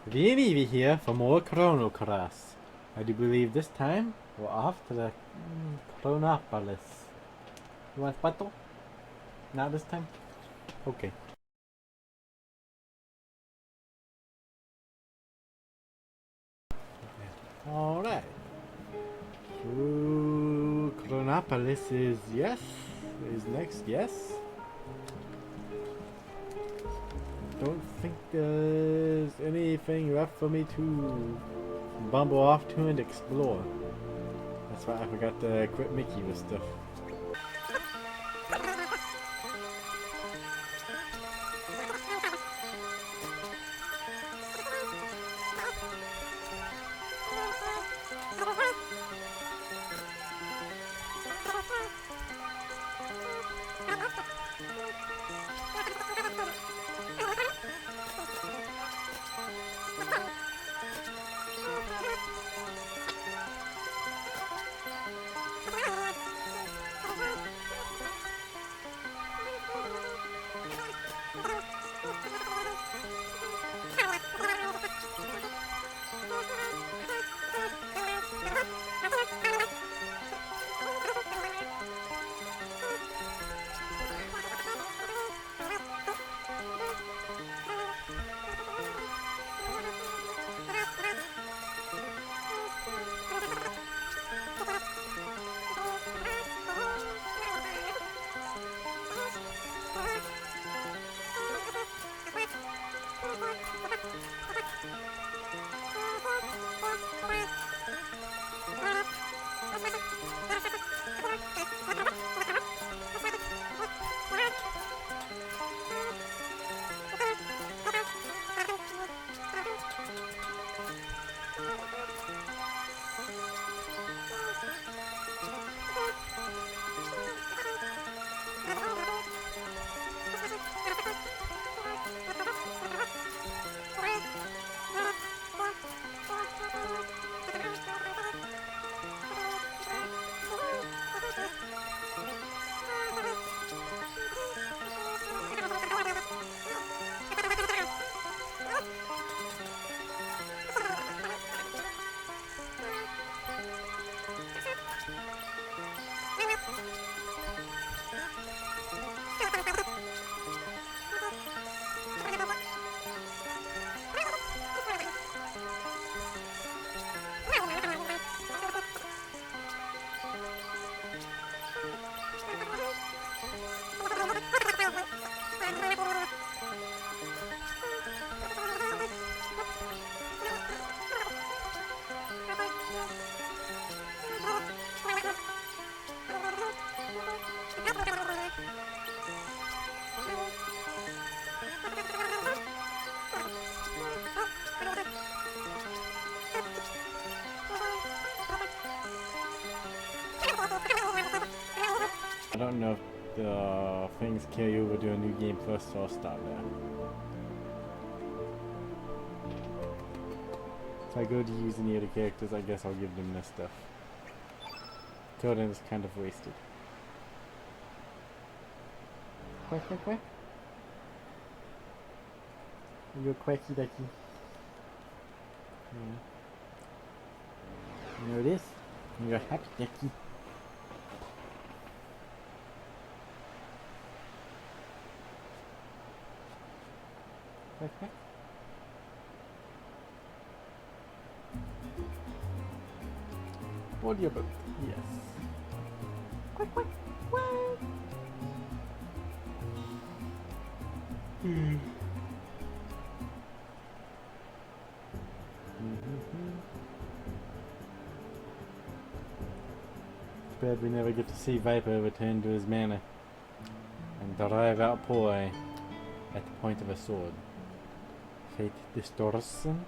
Vieni here for more Chrono Cross. I do believe this time we're off to the Chronopolis. You want Butler? Not this time? Okay. Alright. So, Chronopolis is yes? Is next, yes? Don't think there's anything left for me to bumble off to and explore. That's why I forgot to equip Mickey with stuff. I don't know if the things carry over to a new game first, so I'll stop there. If I go to use any other characters, I guess I'll give them this stuff. Till then, it's kind of wasted. Quack, quack, quack. You're quacky ducky. Yeah. You know this? You're happy ducky. Quack, quack. What do you about? Yes. Quack, quack, quack. Too bad we never get to see Viper return to his manor and drive out Poi at the point of a sword. Fate distortion.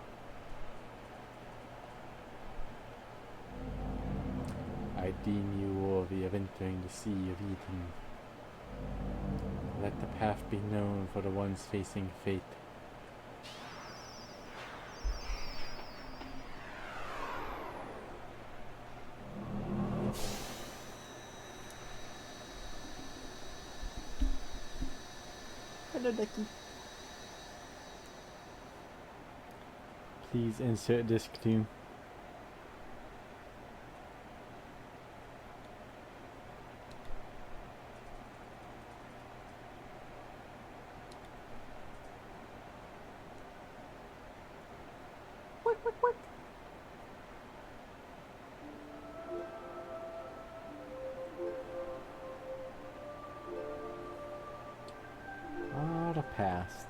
I deem you worthy of entering the sea of Eden. Let the path be known for the ones facing fate. Hello, Ducky. Please insert disc too. The past.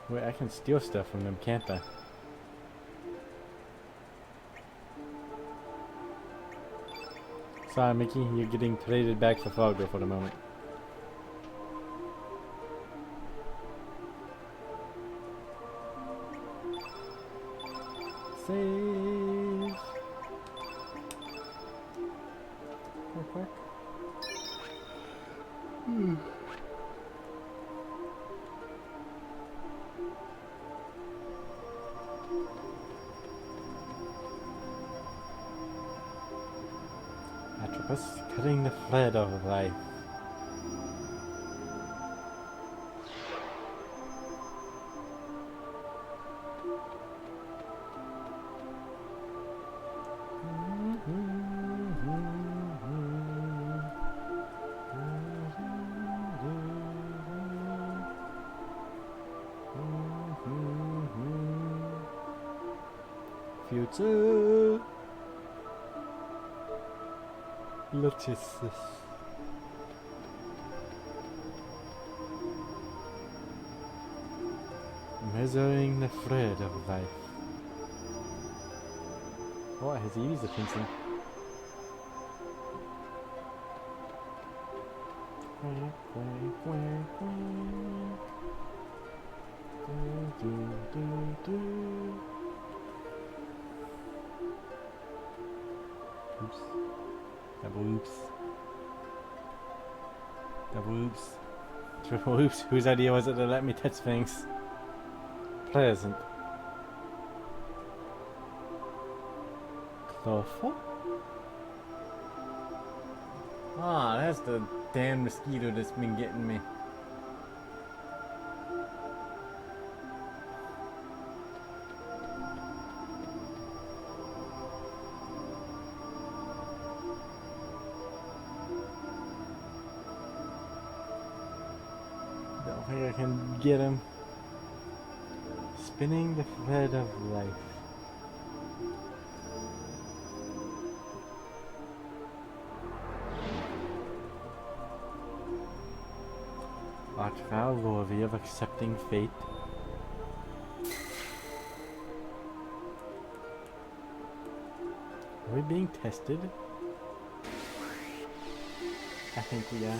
Wait, I can steal stuff from them, can't I? Sorry, Mickey, you're getting traded back for Fargo for the moment. Save. Quick, quick. Atropus, cutting the thread of life. Future. Lotus. Measuring the thread of life. What has he used the fencing? Oops. Double oops. Double oops. Triple oops. Whose idea was it to let me touch things? Pleasant. Clawful? Ah, that's the damn mosquito that's been getting me. Don't think I can get him. Spinning the thread of life. Archvile worthy of accepting fate. Are we being tested? I think we are.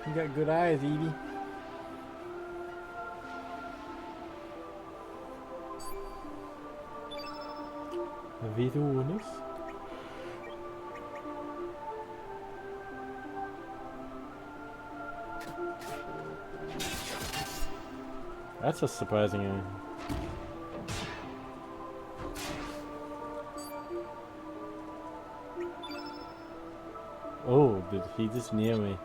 You got good eyes, Evie. Vidunus. That's a surprising one. Oh, did he just near me?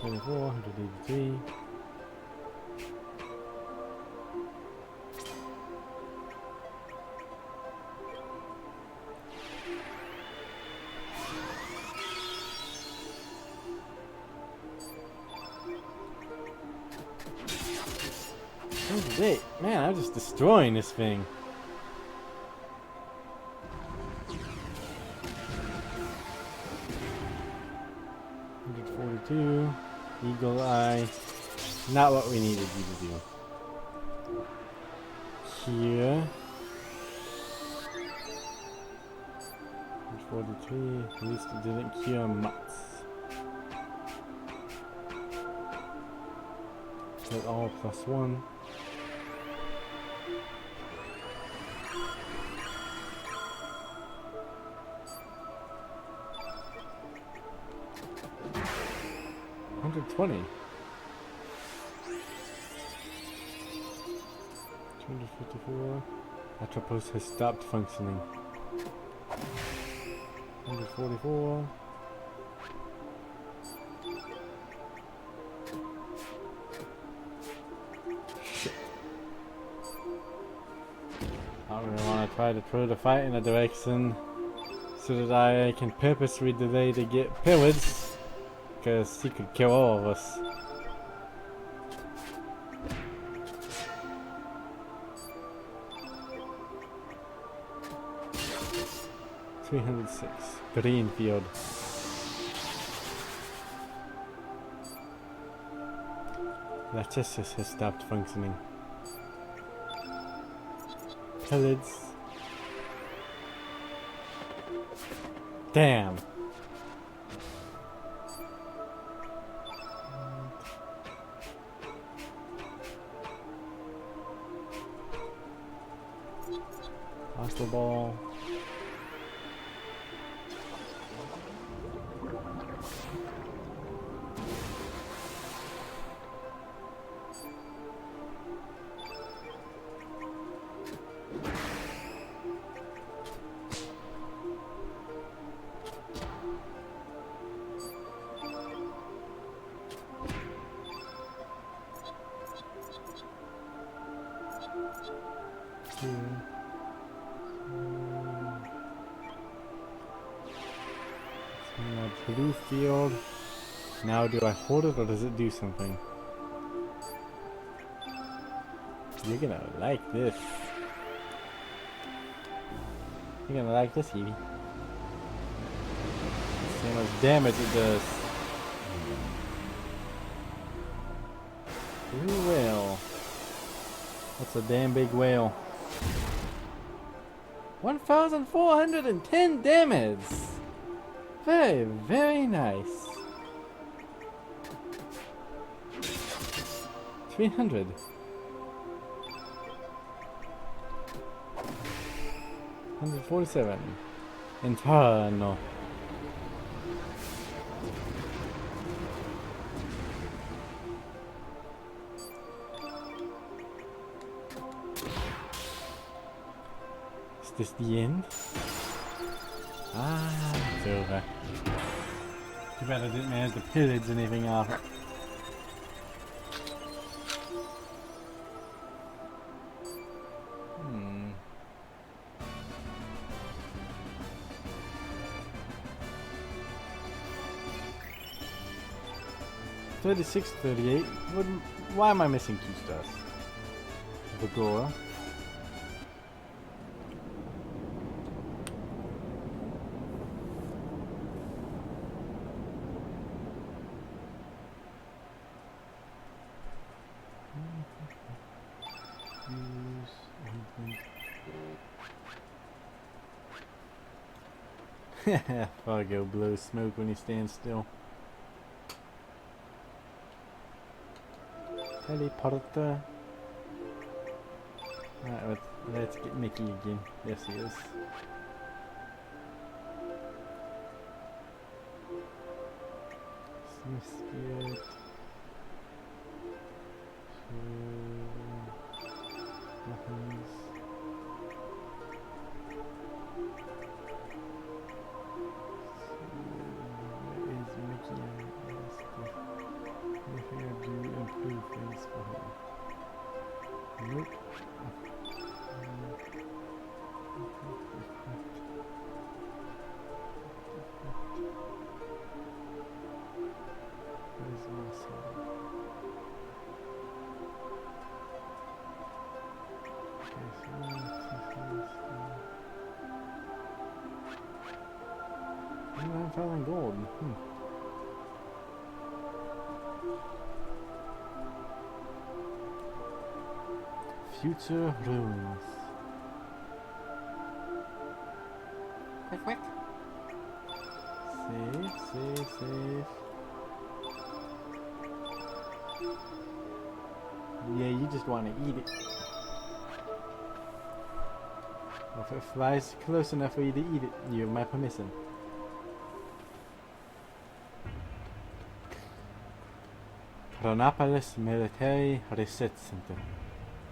$74, $183. Wait, man, I'm just destroying this thing. $142. Eagle Eye. Not what we needed you to do. Here. 143. At least it didn't cure mutts. That's all +1. $120. 254. Chronopolis has stopped functioning. 144. Shit. I don't really want to try to throw the fight in a direction so that I can purposely delay to get pillaged, because he could kill all of us. $306. Greenfield. Latissius has stopped functioning. Pillage. Damn. Lost the ball. Blue field. Now do I hold it or does it do something? You're gonna like this. You're gonna like this, Evie. See how much damage it does. Blue whale. That's a damn big whale. 1,410 damage! Very, very nice. 300. $147. Inferno. Is this the end? Ah, it's over. Too bad I didn't manage to pillage anything off it. $36, $38. Why am I missing 2 stars? Bagora. Fargo blows smoke when he stands still. Teleporter. Alright, let's get Mickey again. Yes, he is. Smith weapons. Nope. Where's Mafia? I'm finding gold. Future runes. Quick, quick. Save, save, save. Yeah, you just want to eat it. Well, if it flies close enough for you to eat it, you have my permission. Chronopolis Military Research Center.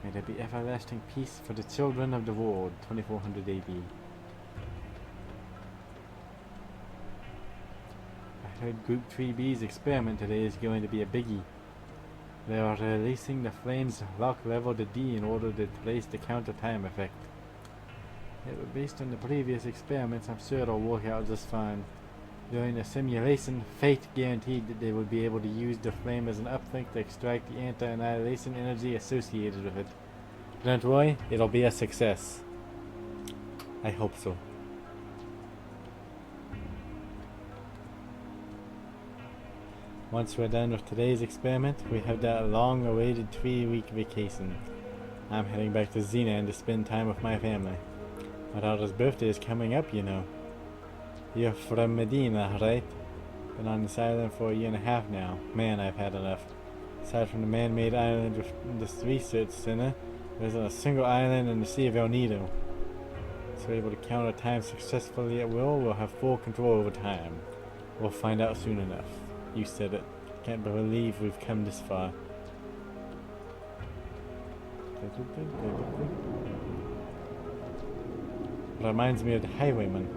May there be everlasting peace for the children of the world. 2400 AD. I heard Group 3B's experiment today is going to be a biggie. They are releasing the flames lock level to D in order to place the counter time effect. Yeah, but based on the previous experiments, I'm sure it'll work out just fine. During the simulation, Fate guaranteed that they would be able to use the flame as an uplink to extract the anti-annihilation energy associated with it. Don't worry, it'll be a success. I hope so. Once we're done with today's experiment, we have that long-awaited 3-week vacation. I'm heading back to Xenon to spend time with my family. My daughter's birthday is coming up, you know. You're from Medina, right? Been on this island for 1.5 years now. Man, I've had enough. Aside from the man-made island with this research center, there isn't a single island in the Sea of El Nido. So we're able to counter time successfully at will, we'll have full control over time. We'll find out soon enough. You said it. Can't believe we've come this far. Reminds me of the Highwayman.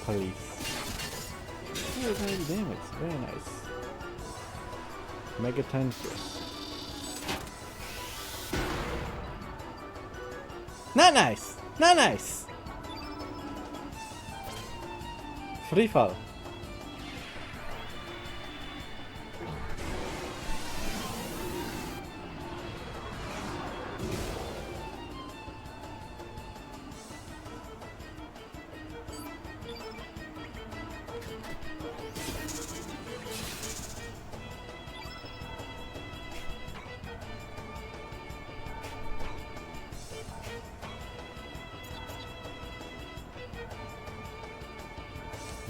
Police. Oh, 90 damage. Very nice. Megaton fish. Not nice! Not nice! Free fall.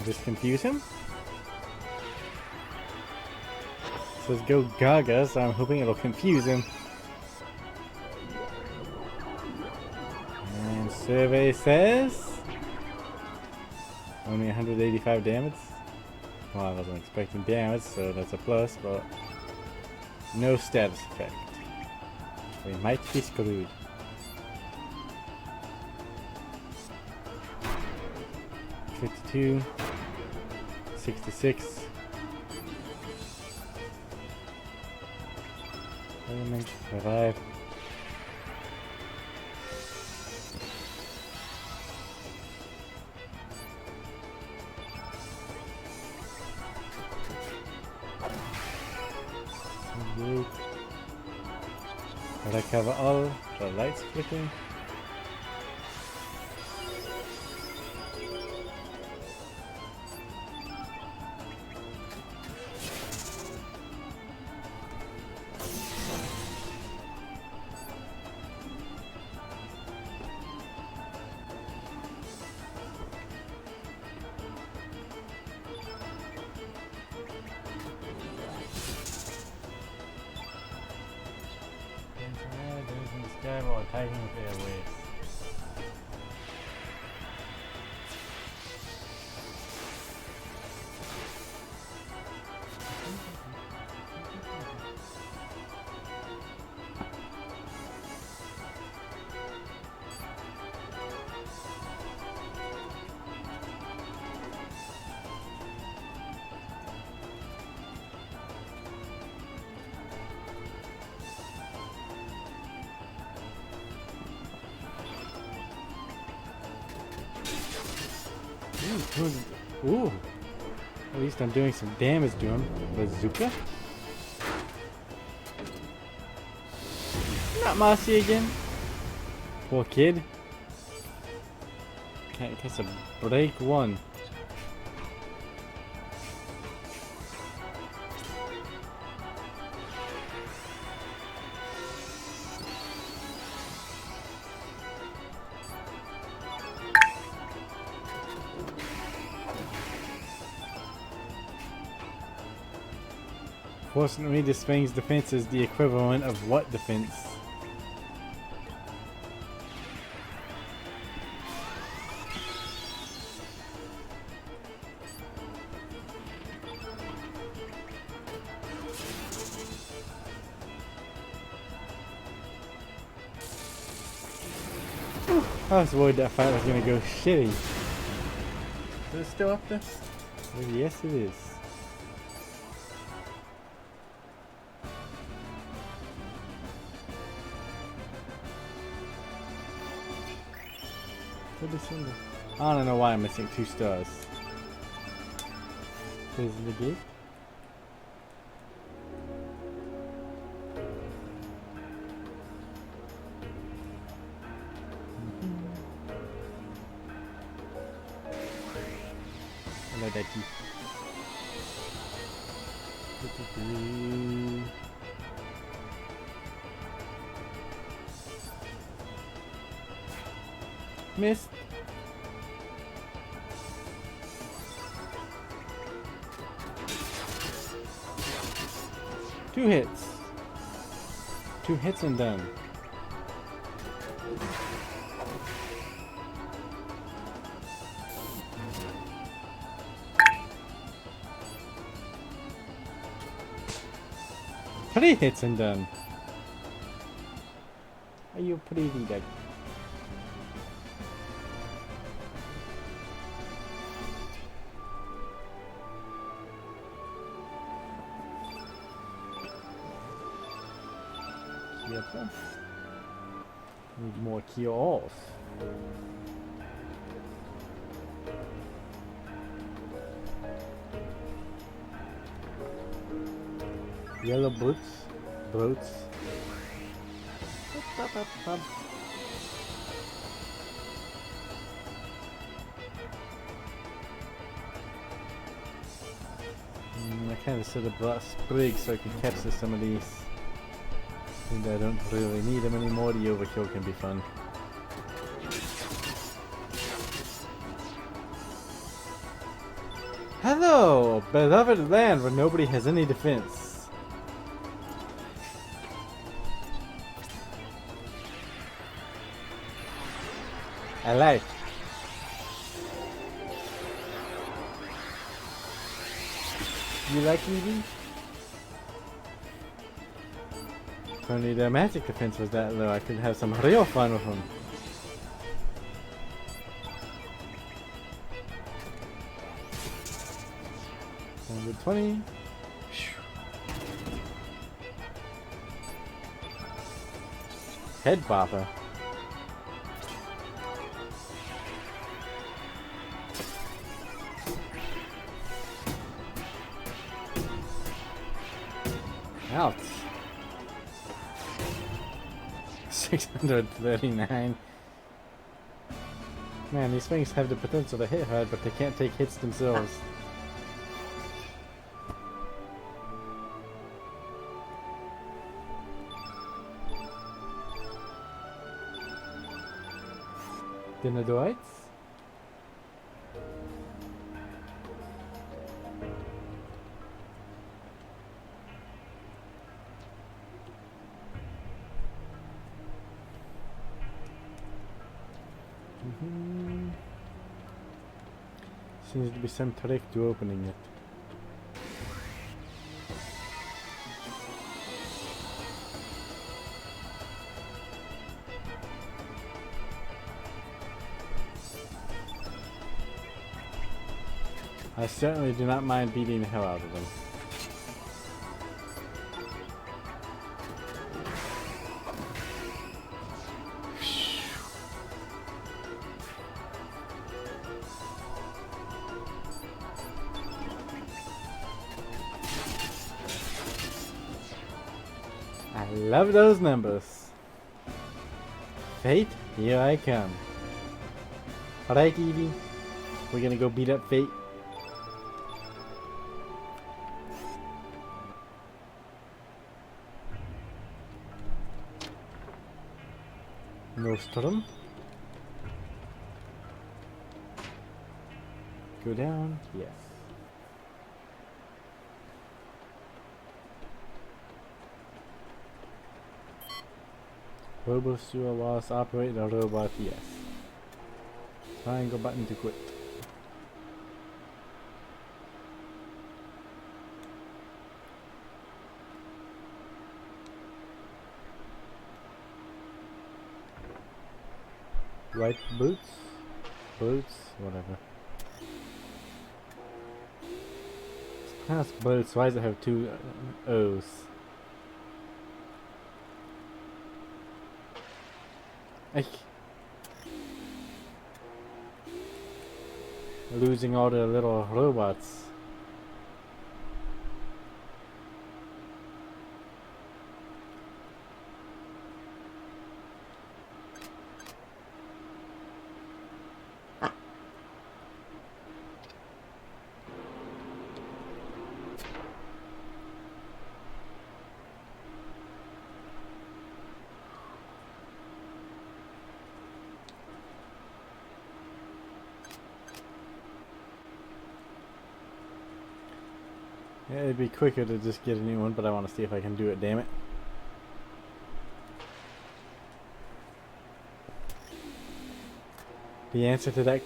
Just confuse him? It says go Gaga, so I'm hoping it'll confuse him. And survey says only 185 damage. Well, I wasn't expecting damage, so that's a plus, but no status effect. We might be screwed. 52. 66. Element, revive. Recover all. The lights flickering. While attacking with airwaves. Ooh, at least I'm doing some damage to him. Bazooka? Not Mossy again. Poor kid. Can't catch a break one. Unfortunately, this thing's defense is the equivalent of what defense? I was worried that fight was gonna go shitty. Is it still up there? Yes, it is. I don't know why I'm missing 2 stars. Is the gate? I like that key. Missed. Two hits. 2 hits and done. Three hits and done. Are you pretty like? Yep. Need more cures. Yellow boots. I kind of should have brought Sprig so I can catch some of these. And I don't really need them anymore. The overkill can be fun. Hello, beloved land where nobody has any defense. I like. You like Eevee? If only their magic defense was that low, I could have some real fun with them. Number 20. Head bopper. Ouch. 639. Man, these things have the potential to hit hard, but they can't take hits themselves. Dinner Dwights? Seems to be some trick to opening it. I certainly do not mind beating the hell out of them. I love those numbers. Fate, here I come. Alright, Eevee. We're gonna go beat up Fate. Nostrum. Go down, yes. Robo sewer whilst operating a robot, yes. Triangle button to quit. Right boots? Boots? Whatever. It's pronounced boots, why does it have two O's? Eich. Losing all the little robots. Yeah, it'd be quicker to just get a new one, but I want to see if I can do it, damn it. The answer to that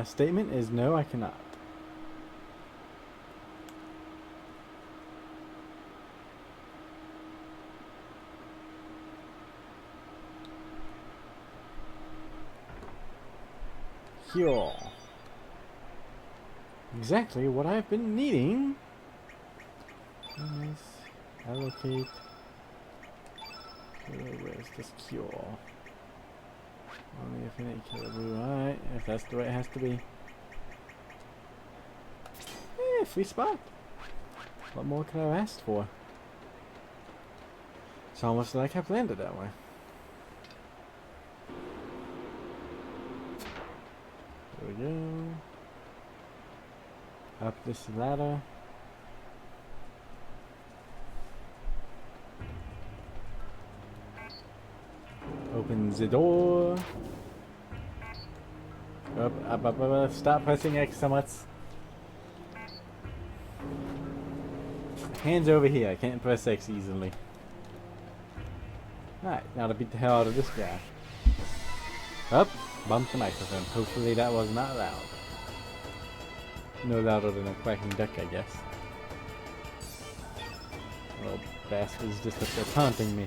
statement is no, I cannot. Here. Exactly what I've been needing. Allocate. Where's this cure? Only if innate killer. Alright, if that's the way it has to be. Eh, free spot. What more could I have asked for? It's almost like I planned it that way. There we go. Up this ladder. Open the door. Up. Stop pressing X so much. Hands over here. I can't press X easily. Alright, now to beat the hell out of this guy. Up. Bumped the microphone. Hopefully that was not loud. No louder than a quacking duck, I guess. Little bastards just up there taunting me.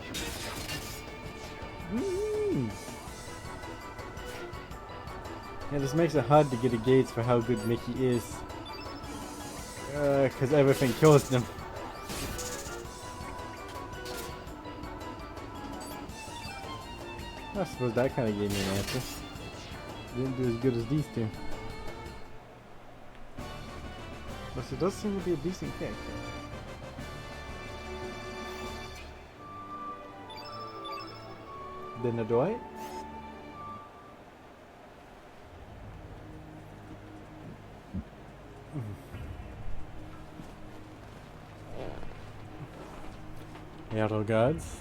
Yeah, this makes it hard to get a gauge for how good Mickey is. Cause everything kills them. I suppose that kind of gave me an answer. Didn't do as good as these two. But she does seem to be a decent character. Then the Dwight? Arrow gods.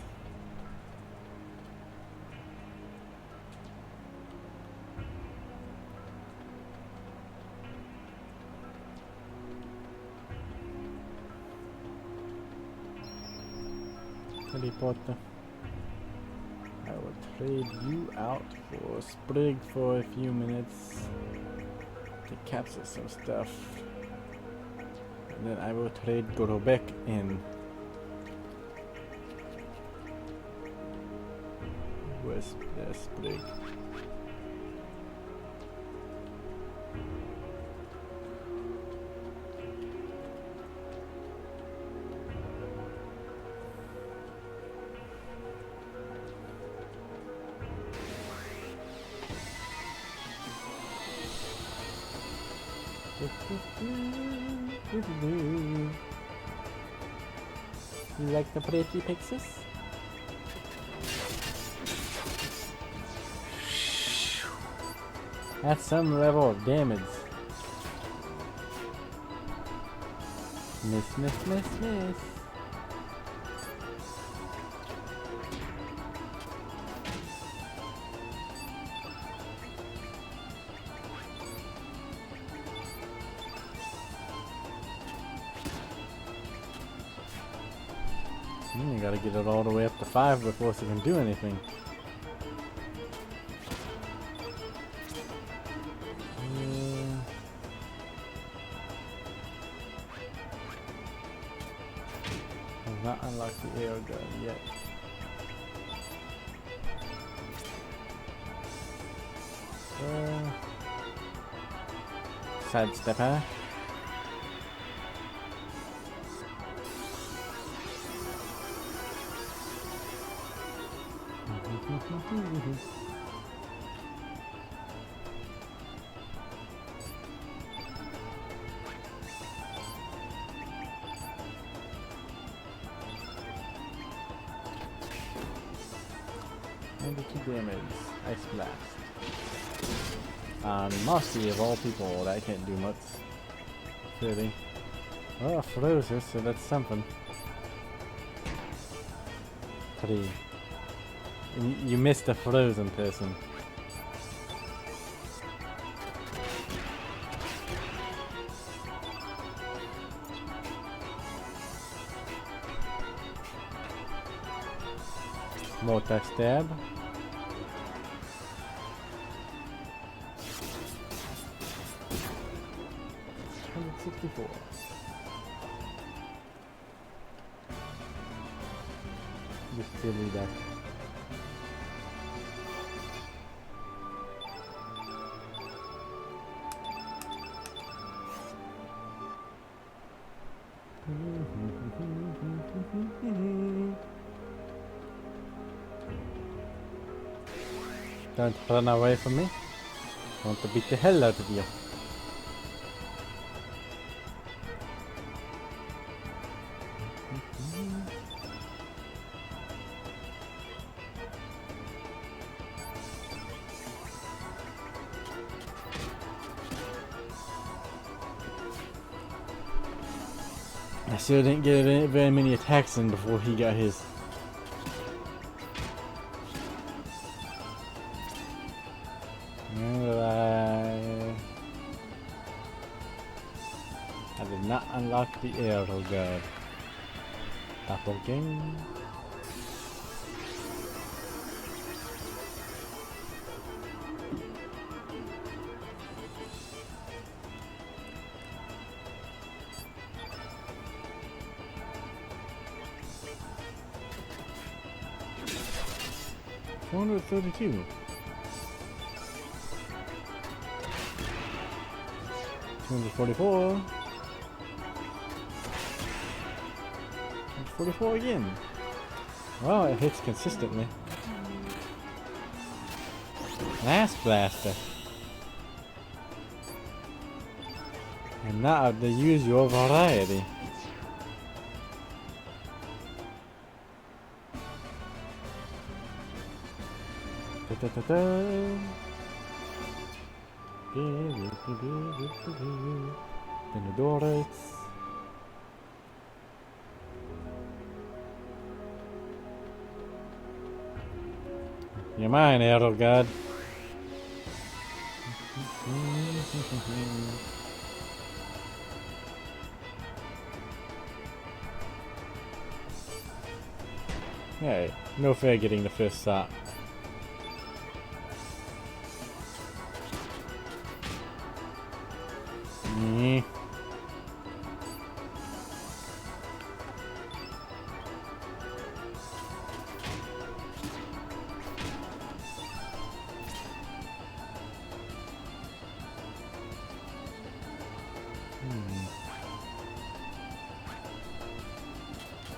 Teleporter. I will trade you out for Sprig for a few minutes to capture some stuff. And then I will trade Gorobek in. Where's the Sprig? You like the pretty pixels? That's some level of damage. Miss. You gotta get it all the way up to 5 before it can do anything. I've not unlocked the air gun yet. Sidestep, huh? Damage. Ice Blast. Mafia of all people, that can't do much. Really. Oh, frozen, so that's something. 3. You missed a frozen person. Mortar stab. $164. Just silly that. Don't run away from me. I want to beat the hell out of you. I still didn't get very many attacks in before he got his. I did not unlock the arrow guard. Doppelgang. $432. 244. 44 again. Well, it hits consistently. Last blaster. And not of the usual variety. Venedores. You're mine, Arrow God. Hey, no fair getting the first shot.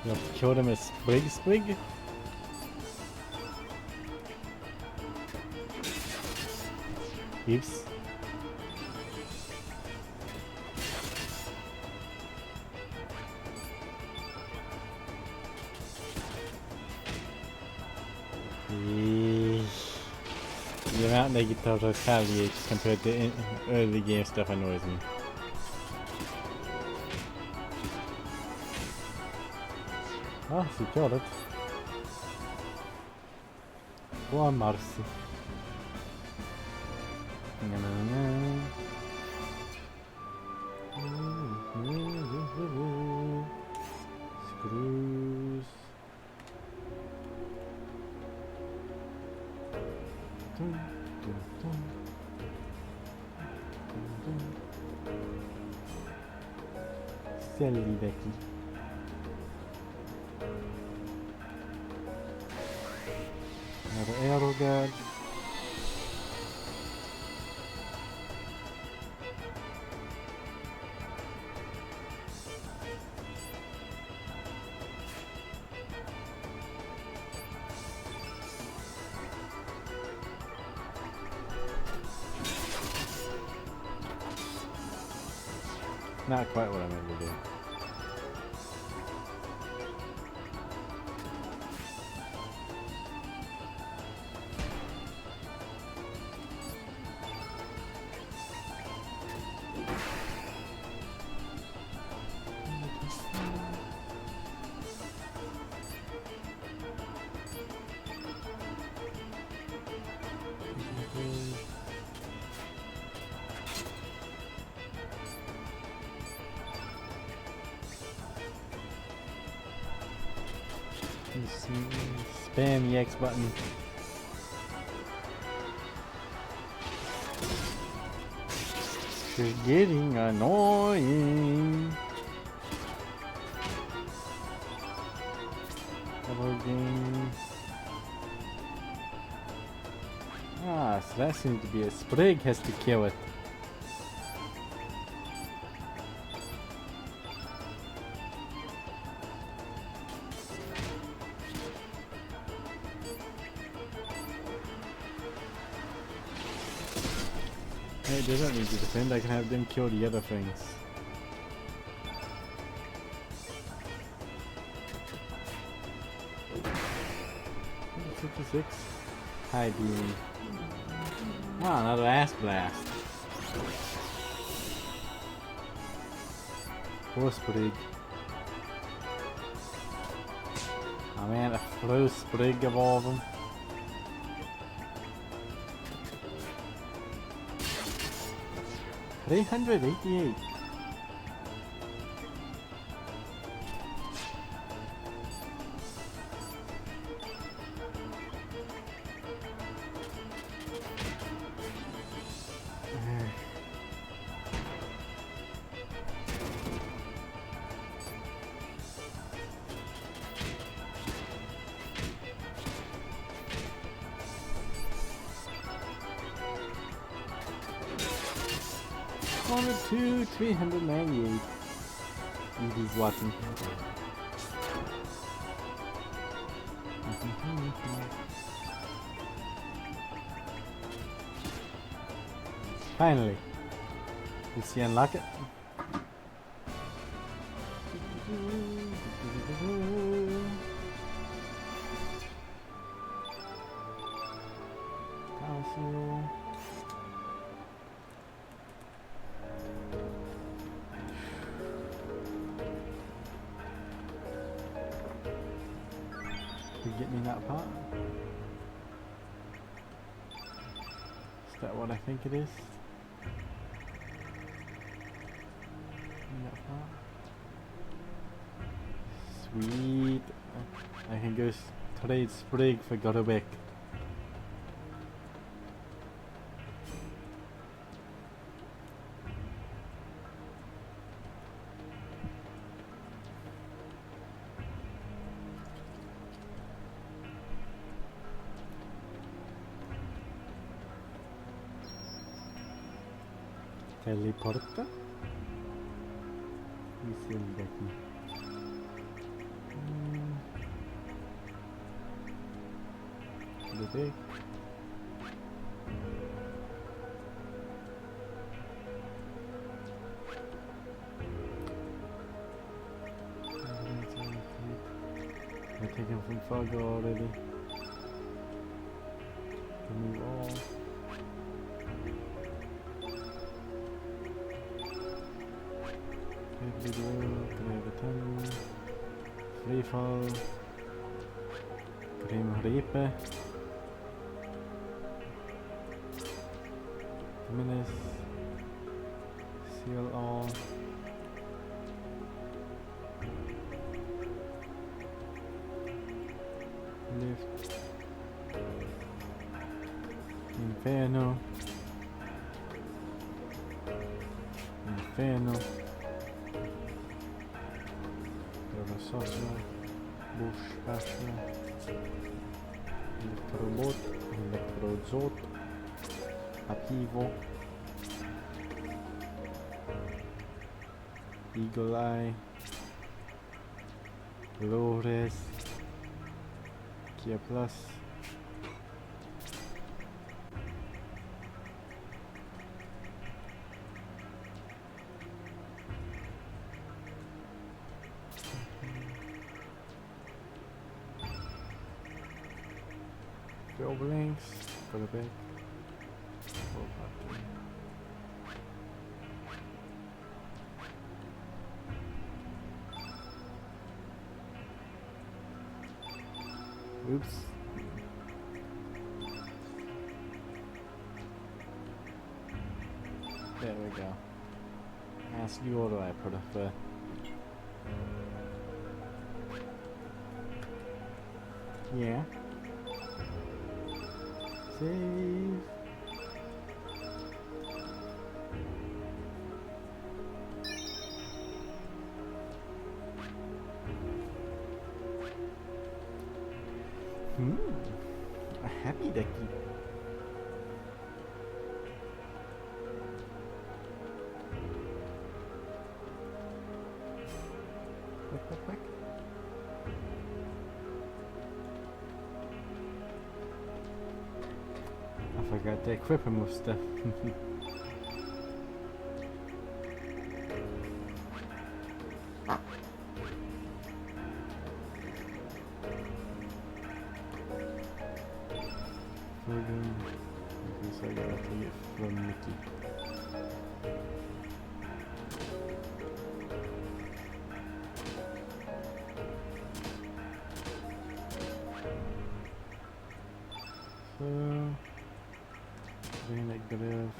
You have to kill them as Sprig? Oops. The amount they get to retaliate compared to early game stuff annoys me. Ah, she killed it. Buon Marcy. Screws. Silly Becky. Another arrow guard. Not quite what I meant to do. Spam the X button. It's getting annoying. Hello game. Ah, so that seems to be a Sprig has to kill it. It doesn't need to defend, I can have them kill the other things. $56. High beam. Ah, another ass blast. Poor Sprig. Oh man, a flew Sprig of all of them. $388. $102, $398. Edie's watching. Finally. Did she unlock it? You get me that part? Is that what I think it is? That part? Sweet. I can go trade Sprig for Godowik. Teleporta? Misión de aquí. Bebé. I take him from Fargo already. Remove all. Free fall. Grim Reaper. Menace. Seal all. Lift. Inferno. Inferno. Sosna. Bush. Astra. Electrobot. Electrozot. Ativo. Eagle Eye. Lores. Kia Plus. Links for the big. Oops. There we go. Ask you, what do I prefer? Yeah. Save. A happy ducky. Quick, quick, quick. I forgot to equip him with stuff. I gotta take it from Mickey. So, granite glove,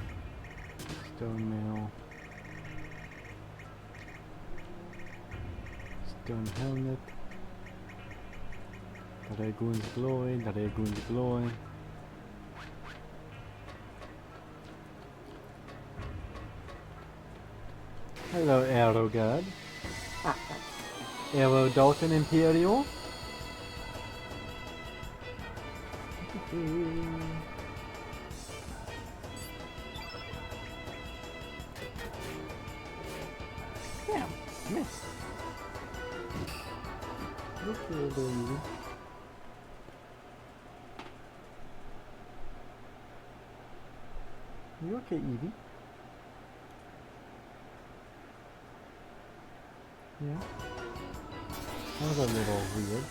stone mail, stone helmet, dragoon's glory, dragoon's glory. Hello, Arrow God. Arrow Dalton Imperial. Damn, missed. Okay, baby. You okay, Evie? Yeah. That was a little weird.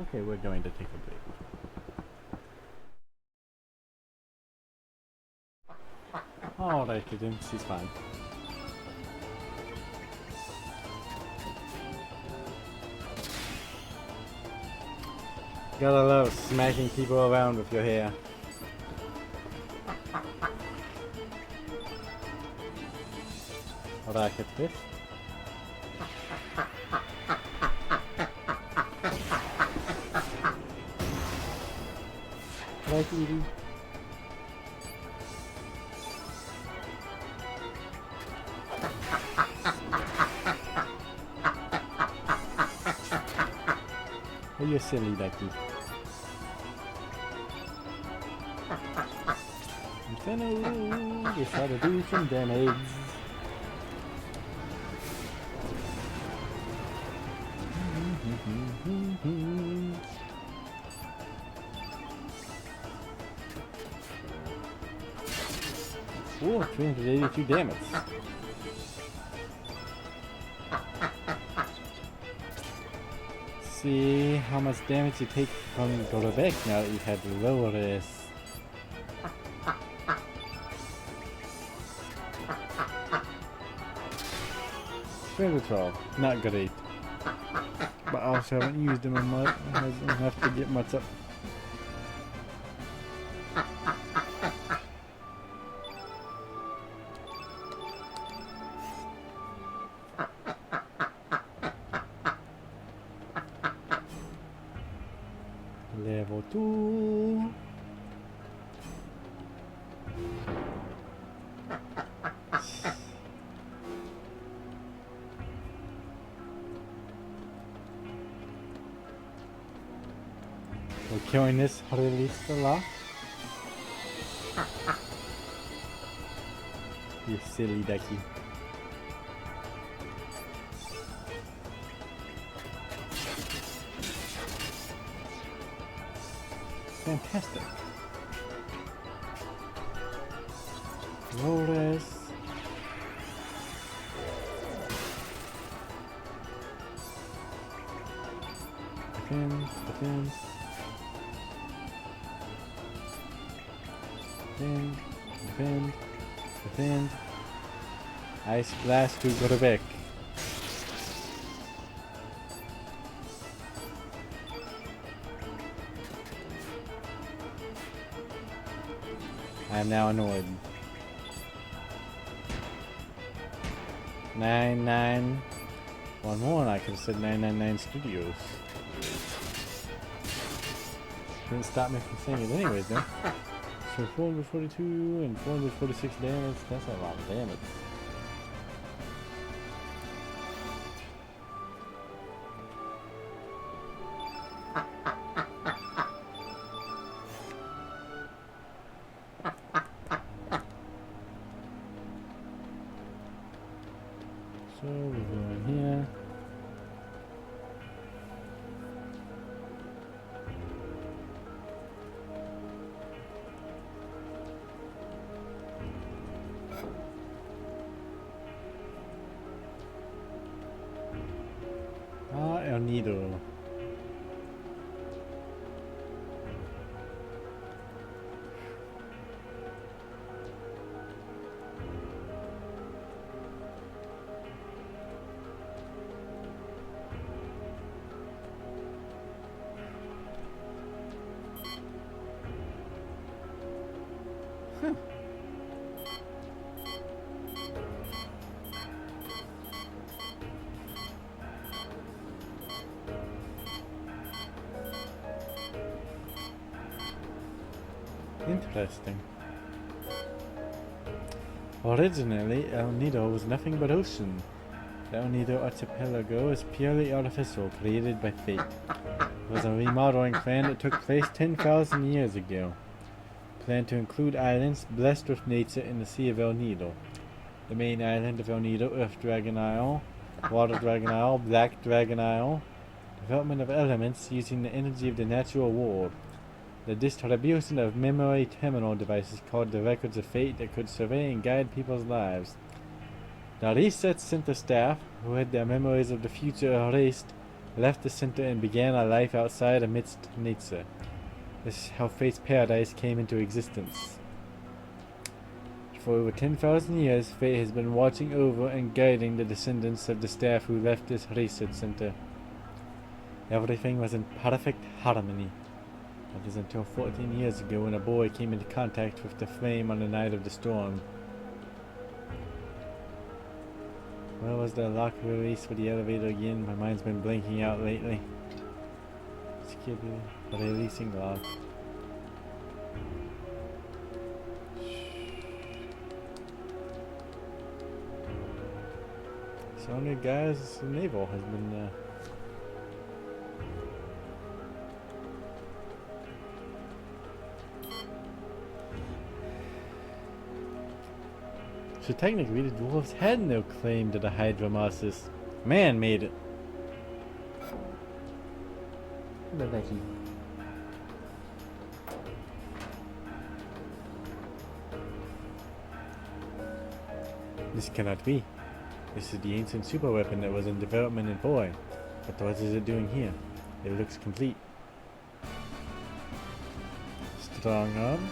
Okay, we're going to take a break. Alright, then she's fine. Gotta love smacking people around with your hair. Rocket fist. Right, Edie. Oh, you're silly, Becky. Inferno! We try to do some damage. Ooh, 382 damage. See how much damage you take from Gorobek now that you've had to lower this. Spiritual, not great. But I also haven't used them in much. I don't have to get much up. killing this released a lot? You silly ducky. Fantastic. Roll this. Defend, defend. Defend, defend, defend. Ice blast to go to back. I am now annoyed. 9911. I could have said 999 Studios. Didn't stop me from saying it anyways, though. So 442 and 446 damage. That's a lot of damage. So we're going here. El Nido. Interesting. Originally, El Nido was nothing but ocean. The El Nido archipelago is purely artificial, created by fate. It was a remodeling plan that took place 10,000 years ago. Planned to include islands blessed with nature in the Sea of El Nido. The main island of El Nido, Earth Dragon Isle, Water Dragon Isle, Black Dragon Isle. Development of elements using the energy of the natural world. The distribution of memory terminal devices called the Records of Fate that could survey and guide people's lives. The research center staff, who had their memories of the future erased, left the center and began a life outside amidst nature. This is how Fate's paradise came into existence. For over 10,000 years, Fate has been watching over and guiding the descendants of the staff who left this research center. Everything was in perfect harmony. That is until 14 years ago when a boy came into contact with the flame on the night of the storm. Where was the lock release for the elevator again? My mind's been blinking out lately. Security releasing lock. So many guys in naval has been So technically, the dwarves had no claim to the Hydromasis. Man made it. This cannot be. This is the ancient super weapon that was in development in Boy. But what is it doing here? It looks complete. Strong arm.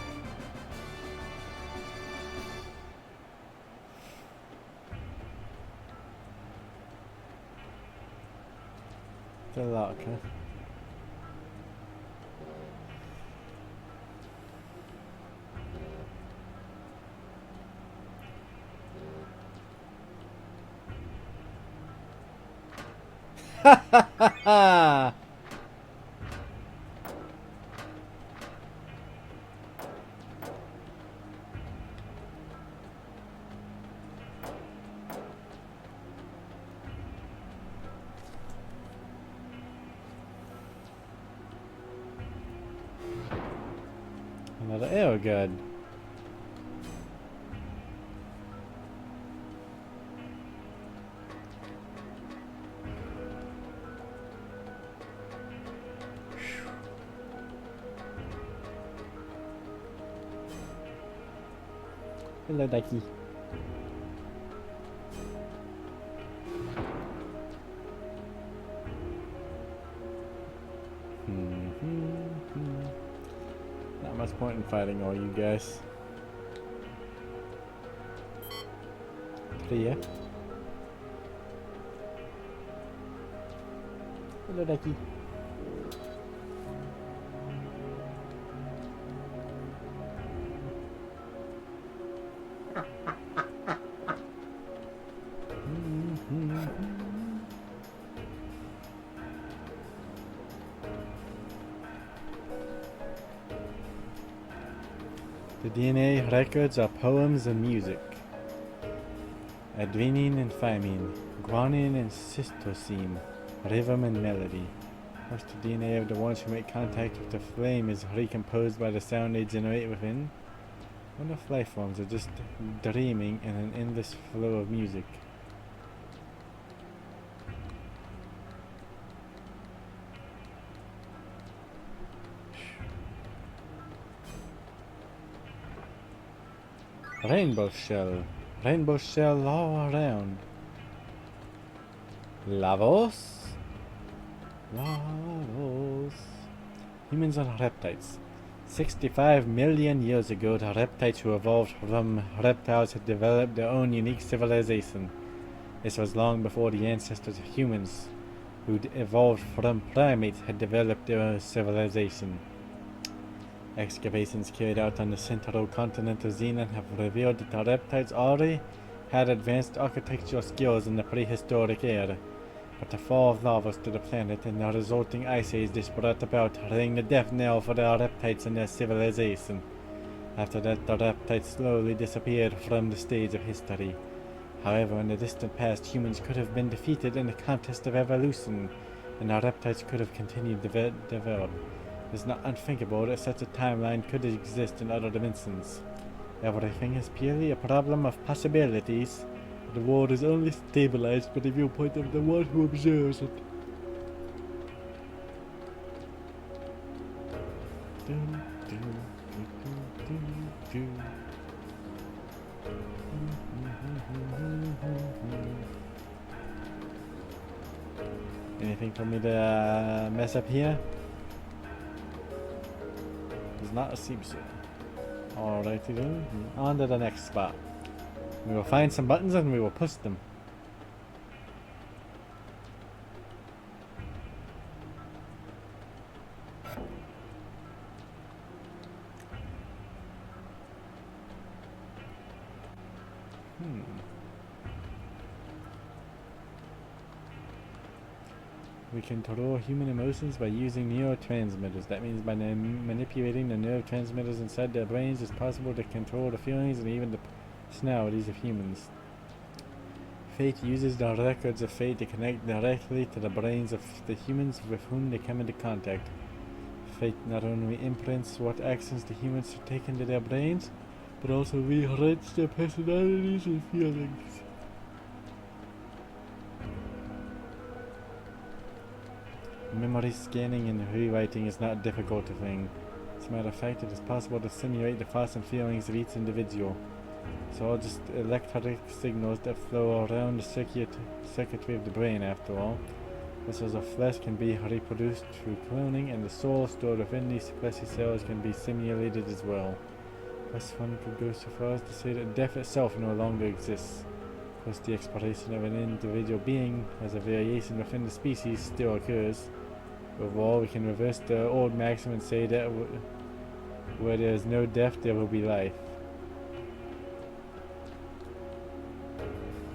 The lock, huh? Ha ha ha ha! air good. Hello, Ducky. Not much point in fighting all you guys. Yeah. Hello, Ducky. The DNA records are poems and music. Adenine and thymine, guanine and cytosine, rhythm and melody. Most of the DNA of the ones who make contact with the flame is recomposed by the sound they generate within. What if life forms are just dreaming in an endless flow of music? Rainbow shell. Rainbow shell all around. Lavos? Lavos. Humans are reptiles. 65 million years ago, the reptiles who evolved from reptiles had developed their own unique civilization. This was long before the ancestors of humans, who evolved from primates, had developed their own civilization. Excavations carried out on the central continent of Xenon have revealed that the reptiles already had advanced architectural skills in the prehistoric era, but the fall of lavas to the planet and the resulting ice age this brought about rang the death knell for the reptiles and their civilization. After that, the reptiles slowly disappeared from the stage of history. However, in the distant past, humans could have been defeated in the contest of evolution, and the reptiles could have continued to develop. It is not unthinkable that such a timeline could exist in other dimensions. Everything is purely a problem of possibilities. The world is only stabilized by the viewpoint of the one who observes it. Anything for me to mess up here? Does not seem so. Alrighty then, on to the next spot. We will find some buttons and we will push them. We control human emotions by using neurotransmitters. That means by manipulating the neurotransmitters inside their brains, it's possible to control the feelings and even the personalities of humans. Fate uses the records of fate to connect directly to the brains of the humans with whom they come into contact. Fate not only imprints what actions the humans take into their brains, but also rewrites their personalities and feelings. Memory scanning and rewriting is not a difficult thing. As a matter of fact, it is possible to simulate the thoughts and feelings of each individual. It's all just electric signals that flow around the circuitry of the brain, after all. Vessels of flesh can be reproduced through cloning, and the soul stored within these fleshy cells can be simulated as well. Thus, one could go so far as to say that death itself no longer exists. Of course, the expiration of an individual being as a variation within the species still occurs. Overall, we can reverse the old maxim and say that where there is no death, there will be life.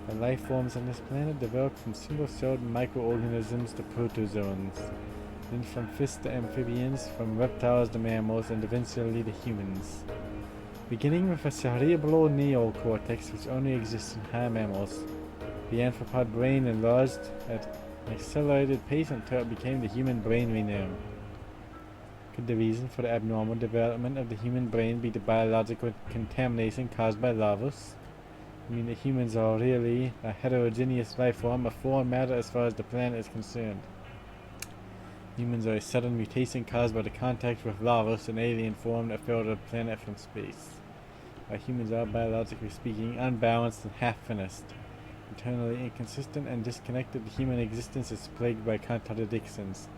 The life forms on this planet developed from single-celled microorganisms to protozoans, then from fish to amphibians, from reptiles to mammals, and eventually to humans. Beginning with a cerebral neocortex which only exists in higher mammals, the anthropod brain enlarged at an accelerated pace until it became the human brain we know. Could the reason for the abnormal development of the human brain be the biological contamination caused by Lavos? I mean, the humans are really a heterogeneous life form, a foreign matter as far as the planet is concerned. Humans are a sudden mutation caused by the contact with Lavos, an alien form that fell to the planet from space. Our humans are, biologically speaking, unbalanced and half-finished. Internally inconsistent and disconnected, the human existence is plagued by contradictions.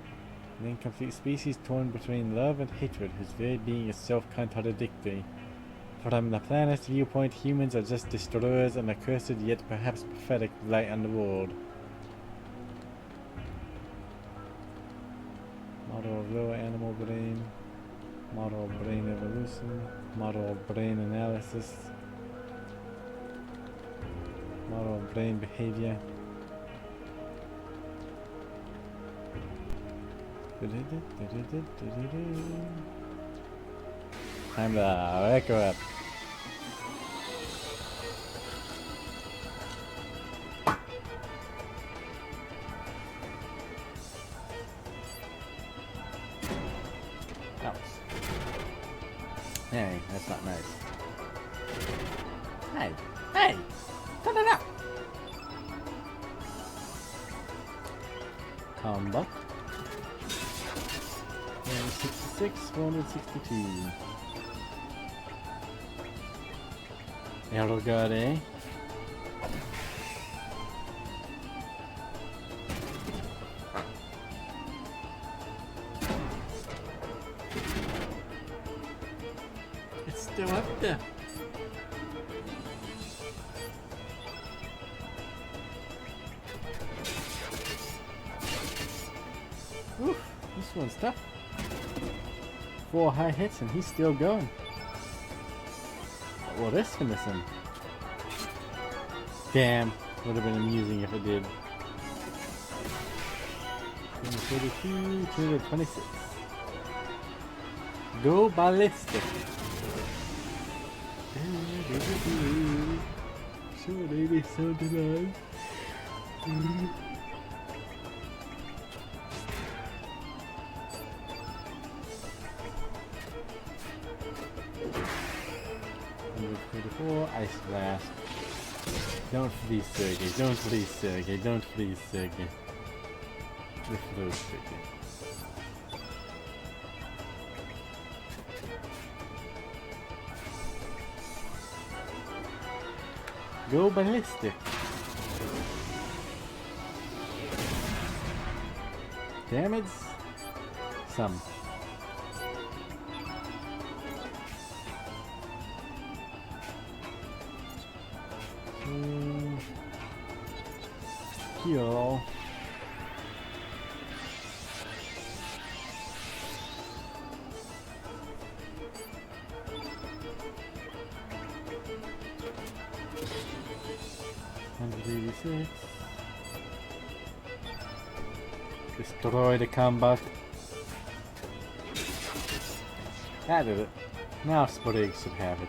An incomplete species torn between love and hatred, whose very being is self-contradictory. From the planet's viewpoint, humans are just destroyers and a cursed yet perhaps prophetic light on the world. Model of lower animal brain. Model of brain evolution. Model of brain analysis. Model of brain behavior. Time to wake her up. Ouch. Hey, that's not nice. Hey, hey! Turn it up! Combat. 466, 462. Ergare. It's still up there. Oof, this one's tough. 4 high hits and he's still going. Well, this finish him. Damn, would have been amusing if it did. 232, 226. Go ballistic. So lady, so delight. Ice Blast. Don't freeze Sergey, don't freeze Sergey, don't freeze Sergey. You froze Sergey. Go ballistic. Damage? Some. Heal. $186. Destroy the combat. That did it. Now Sprig should have it.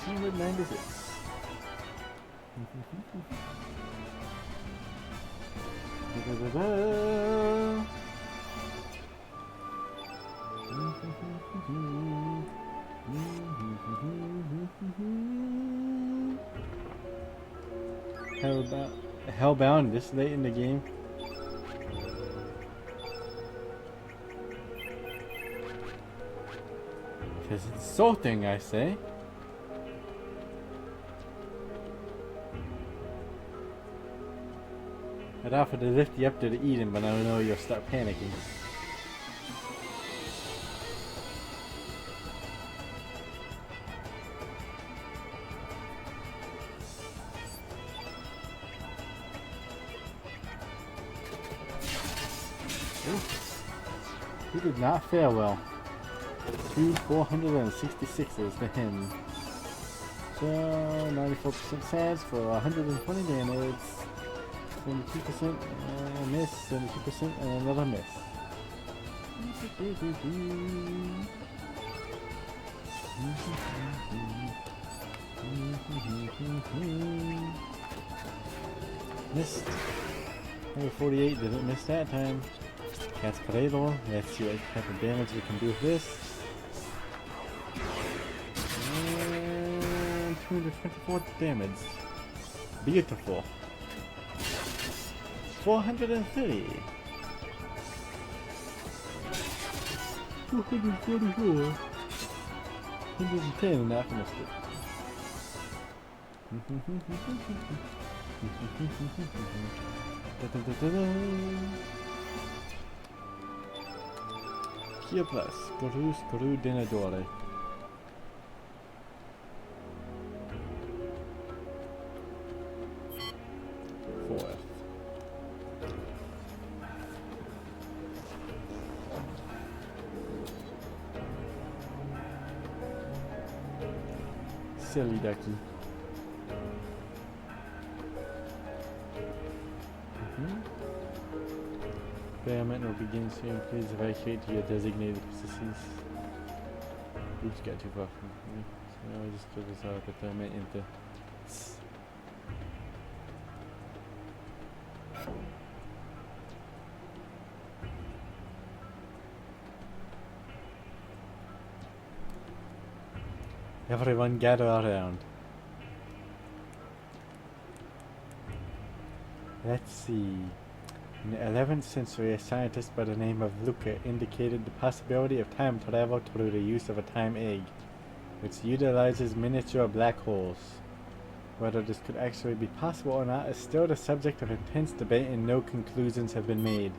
$196. Hellbound this late in the game. It's insulting, I say. I'd offer to lift you up to the Eden, but I know you'll start panicking. He did not fare well. 2 466s to him. So 94% chance for 120 damage. 72% miss, 72% and another miss. Missed. Number 48 didn't miss that time. Cascador. Let's see what type of damage we can do with this. And 224 damage. Beautiful. 430. 244. 110 and that finished it. Kia plus, Guru Denadore. Fourth. Silly ducky. Experiment will begin soon. Please evacuate to your designated positions. We just got too far from me. So now I just throw this out, but I into. Everyone gather around. Let's see. In the 11th century, a scientist by the name of Luca indicated the possibility of time travel through the use of a time egg, which utilizes miniature black holes. Whether this could actually be possible or not is still the subject of intense debate and no conclusions have been made.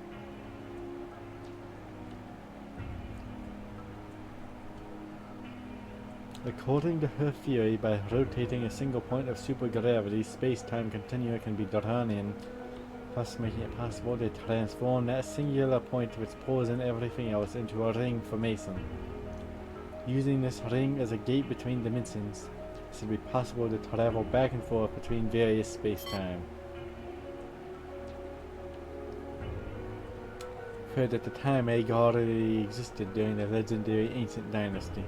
According to her theory, by rotating a single point of supergravity, space-time continuum can be drawn in, thus making it possible to transform that singular point which pulls in everything else into a ring formation. Using this ring as a gate between dimensions, it should be possible to travel back and forth between various space-time. Heard that the time egg already existed during the legendary ancient dynasty.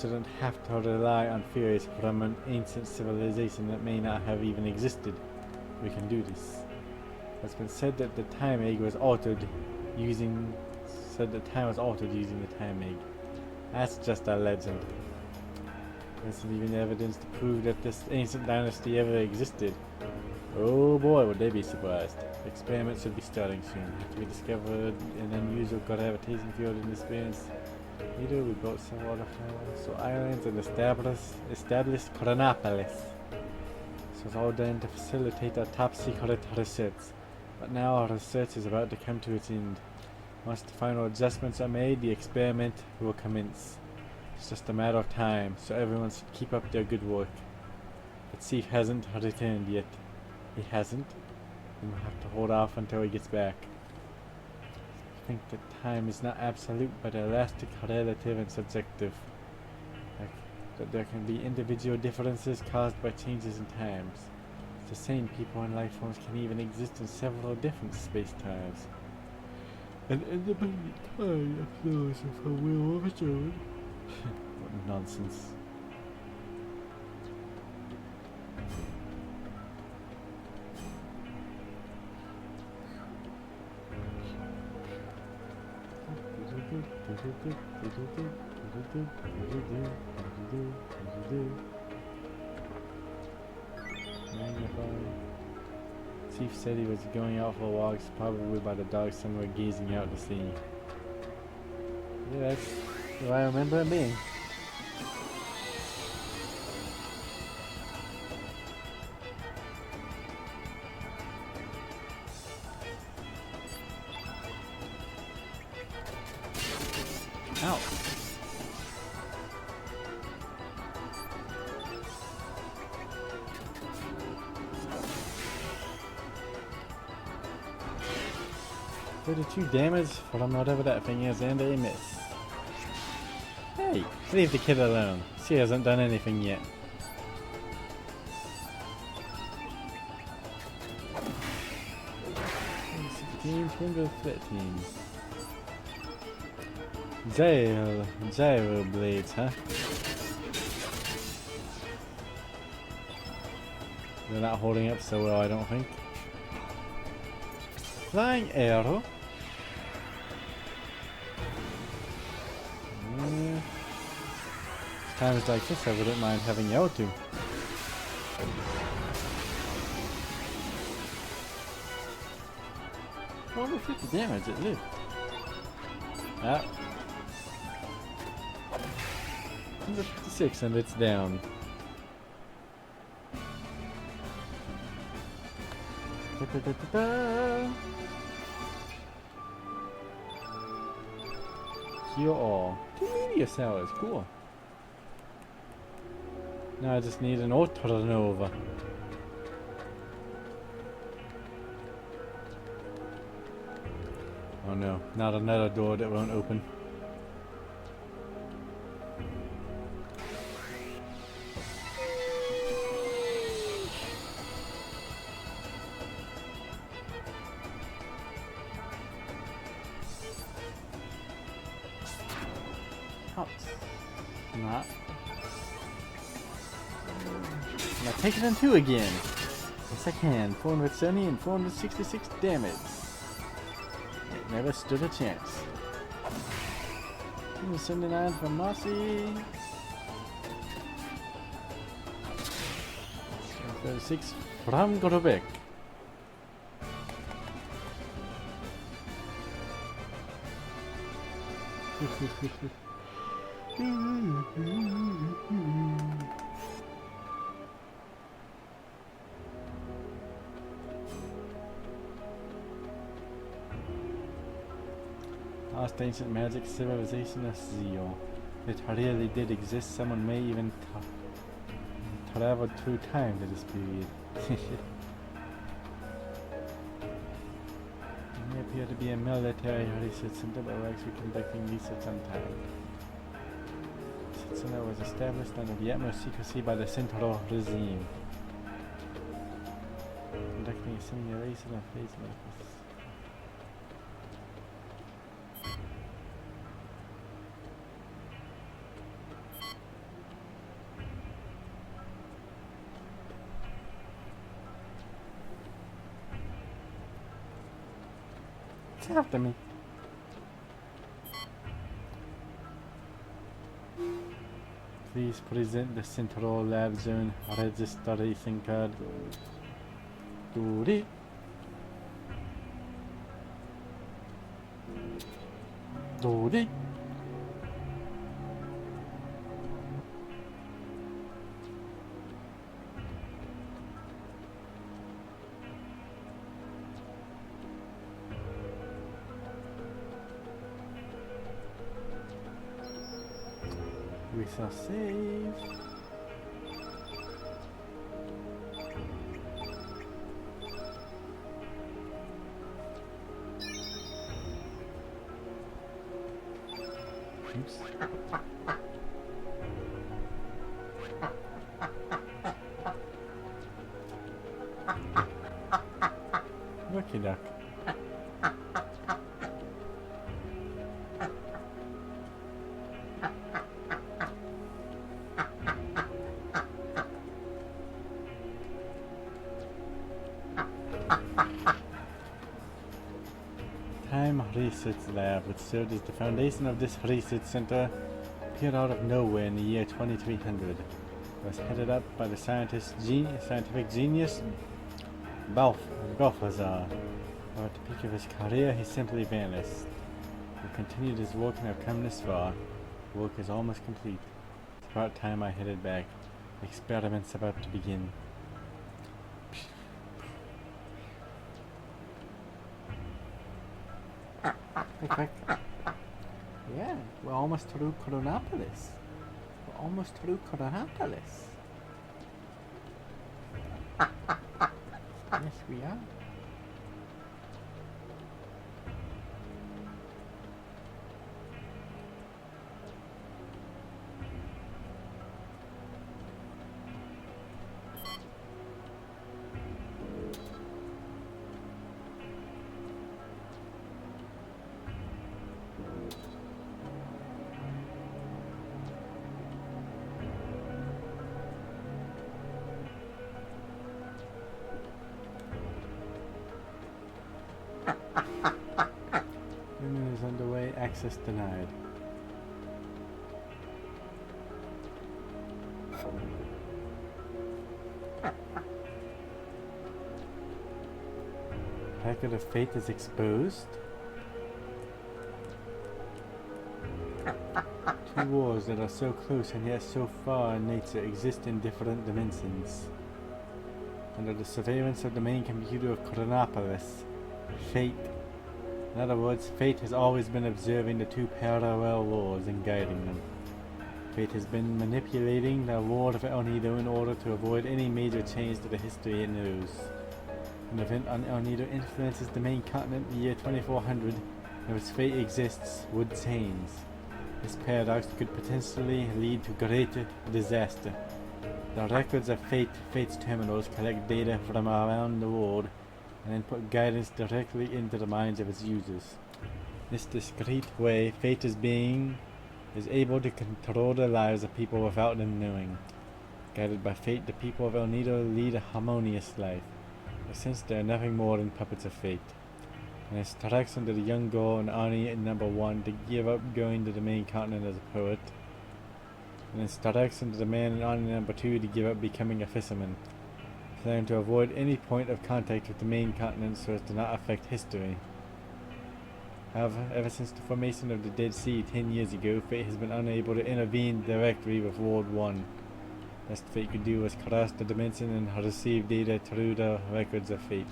Shouldn't have to rely on theories from an ancient civilization that may not have even existed. We can do this. It's been said that the time egg was altered using the time egg. That's just a legend. There isn't even evidence to prove that this ancient dynasty ever existed. Oh boy, would they be surprised. Experiments should be starting soon. After we discovered an unusual gravitation field in this experience, later we built several other islands and established Chronopolis. This was all done to facilitate our top secret research. But now our research is about to come to its end. Once the final adjustments are made, the experiment will commence. It's just a matter of time, so everyone should keep up their good work. The chief hasn't returned yet. He hasn't? Then we'll have to hold off until he gets back. I think that time is not absolute, but elastic, relative, and subjective. That there can be individual differences caused by changes in times. The same people and life forms can even exist in several different space-times. An independent time that flows with a will of its own. What nonsense. Chief said he was going out for walks, probably by the dock somewhere gazing out to sea. Yeah, that's what I remember it being. Ow. $32 damage from whatever that thing is, and a miss. Hey, leave the kid alone. She hasn't done anything yet. Gyro blades, huh? They're not holding up so well, I don't think. flying arrow. Times like this, I wouldn't mind having you too. Over 50 damage at least. Ah. 156 and it's down. Da, da, da, da, da. Cure all. 2 meteor cells, cool. Now I just need an Ultra Nova. Oh no, not another door that won't open. Ouch. Not. Now take it on 2 again. Yes I can. 470 and 466 damage. It never stood a chance. 79 for Mossy. 36 from Grobek. Lost ancient magic civilization of Zeo. It really did exist. Someone may even travel through time to this period. It may appear to be a military research center, but we're actually conducting research on time. The center was established under the utmost secrecy by the Central regime. Conducting a simulation of phase makers. After me. Please present the Central Lab Zone registration card. Doody. Doody. We shall save. Oops. Lucky duck. Research lab, which served as the foundation of this research center, appeared out of nowhere in the year 2300. It was headed up by the scientific genius Balthazar. At the peak of his career, he simply vanished. He continued his work and have come this far. The work is almost complete. It's about time I headed back. The experiment's about to begin. Yeah, we're almost through Chronopolis. We're almost through Chronopolis. Yes, we are. Mission is underway. Access denied. Packet of fate is exposed. Two wars that are so close and yet so far in nature exist in different dimensions. Under the surveillance of the main computer of Chronopolis, fate. In other words, fate has always been observing the two parallel wars and guiding them. Fate has been manipulating the Lord of El Nido in order to avoid any major change to the history it knows. An event on El Nido influences the main continent in the year 2400, and its fate exists, would change. This paradox could potentially lead to greater disaster. The records of Fate's terminals collect data from around the world and then put guidance directly into the minds of its users. This discreet way, Fate is able to control the lives of people without them knowing. Guided by Fate, the people of El Nido lead a harmonious life, but since they are nothing more than puppets of Fate. And it strikes under the young girl and Arnie number 1 to give up going to the main continent as a poet. And it strikes under the man in Arnie number 2 to give up becoming a fisherman, planning to avoid any point of contact with the main continent so as to not affect history. However, ever since the formation of the Dead Sea 10 years ago, Fate has been unable to intervene directly with World 1. Best Fate could do was cross the dimension and receive data through the records of Fate.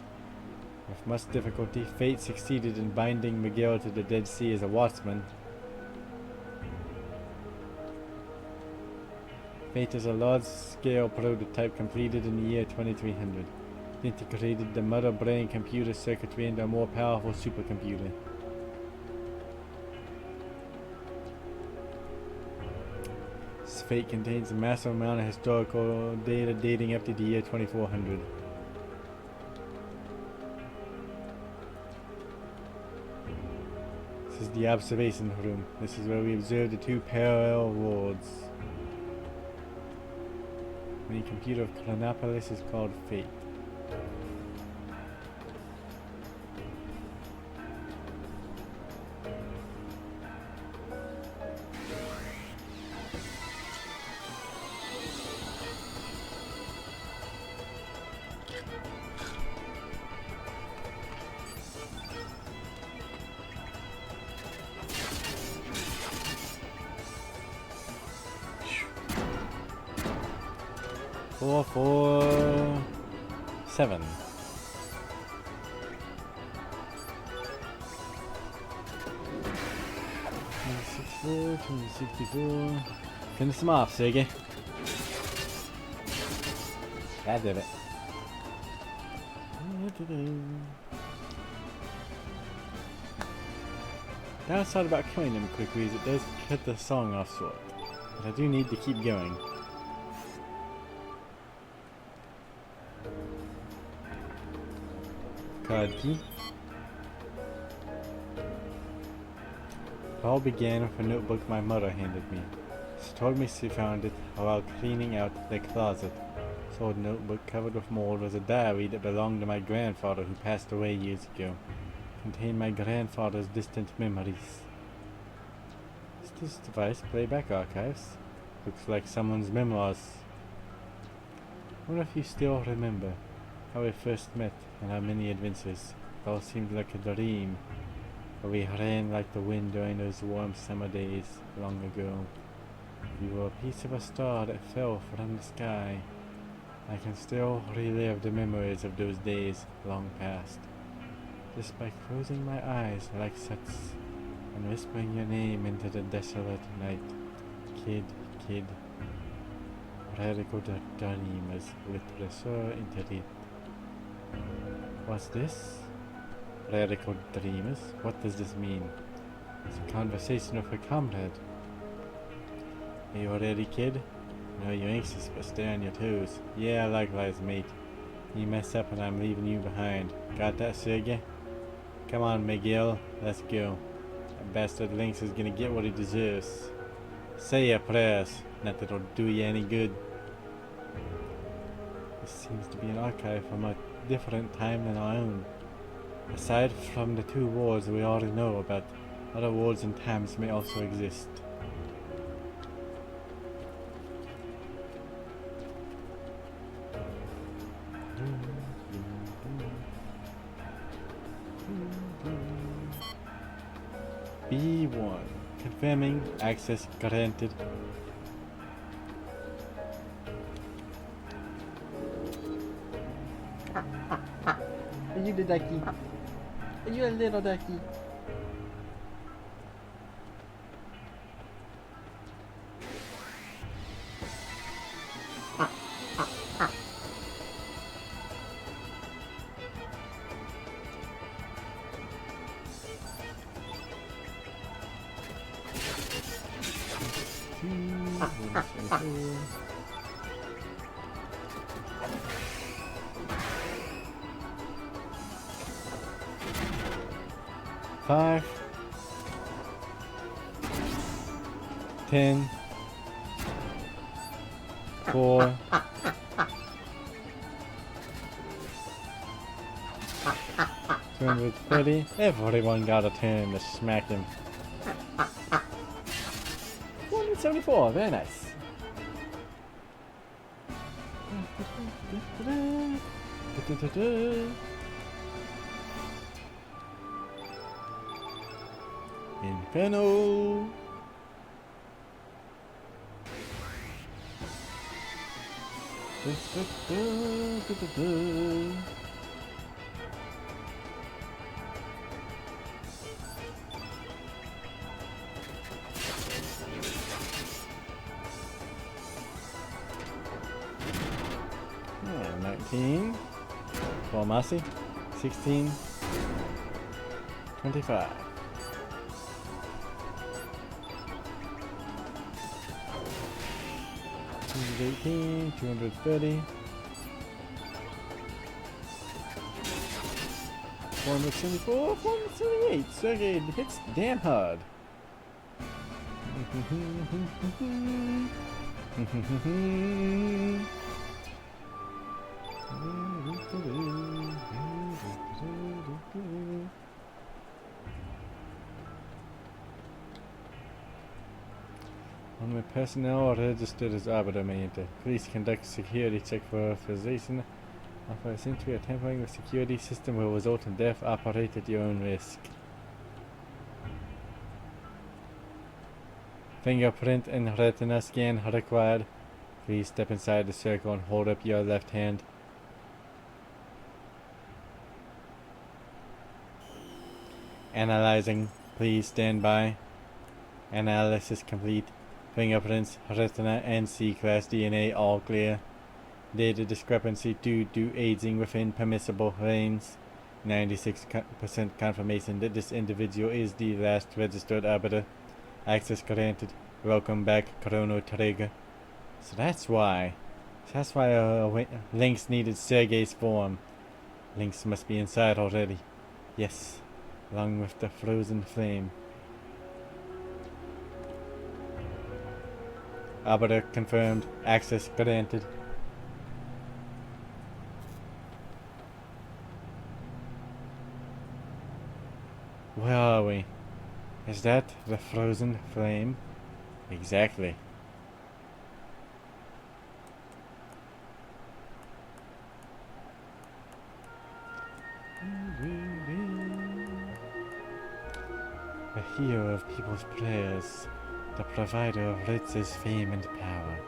With much difficulty, Fate succeeded in binding Miguel to the Dead Sea as a watchman. Fate is a large-scale prototype completed in the year 2300. It integrated the mother brain computer circuitry into a more powerful supercomputer. This Fate contains a massive amount of historical data dating up to the year 2400. This is the observation room. This is where we observe the two parallel worlds. The computer of Chronopolis is called Fate. Four, 4, 7. 264. Finish them off, Siggy. That did it. Downside about killing them quickly is it does cut the song off short, but I do need to keep going. Card key. It all began with a notebook my mother handed me. She told me she found it while cleaning out the closet. This old notebook covered with mold was a diary that belonged to my grandfather who passed away years ago. It contained my grandfather's distant memories. Is this device playback archives? Looks like someone's memoirs. I wonder if you still remember how we first met and our many adventures. It all seemed like a dream. We ran like the wind during those warm summer days long ago. You were a piece of a star that fell from the sky. I can still relive the memories of those days long past, just by closing my eyes like such and whispering your name into the desolate night. Kid, kid. Radical dreamers with pressure into it. What's this? Radical dreamers? What does this mean? It's a conversation with a comrade. Are you ready, kid? I know you're anxious, but stay on your toes. Yeah, likewise, mate. You mess up and I'm leaving you behind. Got that, Sergey? Come on, Miguel. Let's go. That bastard Lynx is gonna get what he deserves. Say your prayers. Not that it'll do you any good. This seems to be an archive from a different time than our own. Aside from the two worlds we already know about, other worlds and times may also exist. B1. Confirming access granted. Are you the ducky? Are you a little ducky? Five, 10, 4, 230. Everyone got a turn to smack him. 174, very nice. Inferno. Yeah, 19 for Marcy, 16, 25. 218, 230, 474, 478. Sergey hits damn hard. Only personnel are registered as arbiter may enter. Please conduct security check for authorization. Authorization to tampering with security system will result in death. Operate at your own risk. Fingerprint and retina scan required. Please step inside the circle and hold up your left hand. Analyzing. Please stand by. Analysis complete. Fingerprints, retina, and C-class DNA all clear. Data discrepancy due to aging within permissible range. 96% confirmation that this individual is the last registered arbiter. Access granted. Welcome back, Chrono Trigger. So that's why. Lynx needed Sergey's form. Lynx must be inside already. Yes, along with the frozen flame. Arbiter confirmed. Access granted. Where are we? Is that the frozen flame? Exactly. The hero of people's prayers, the provider of riches, fame, and power,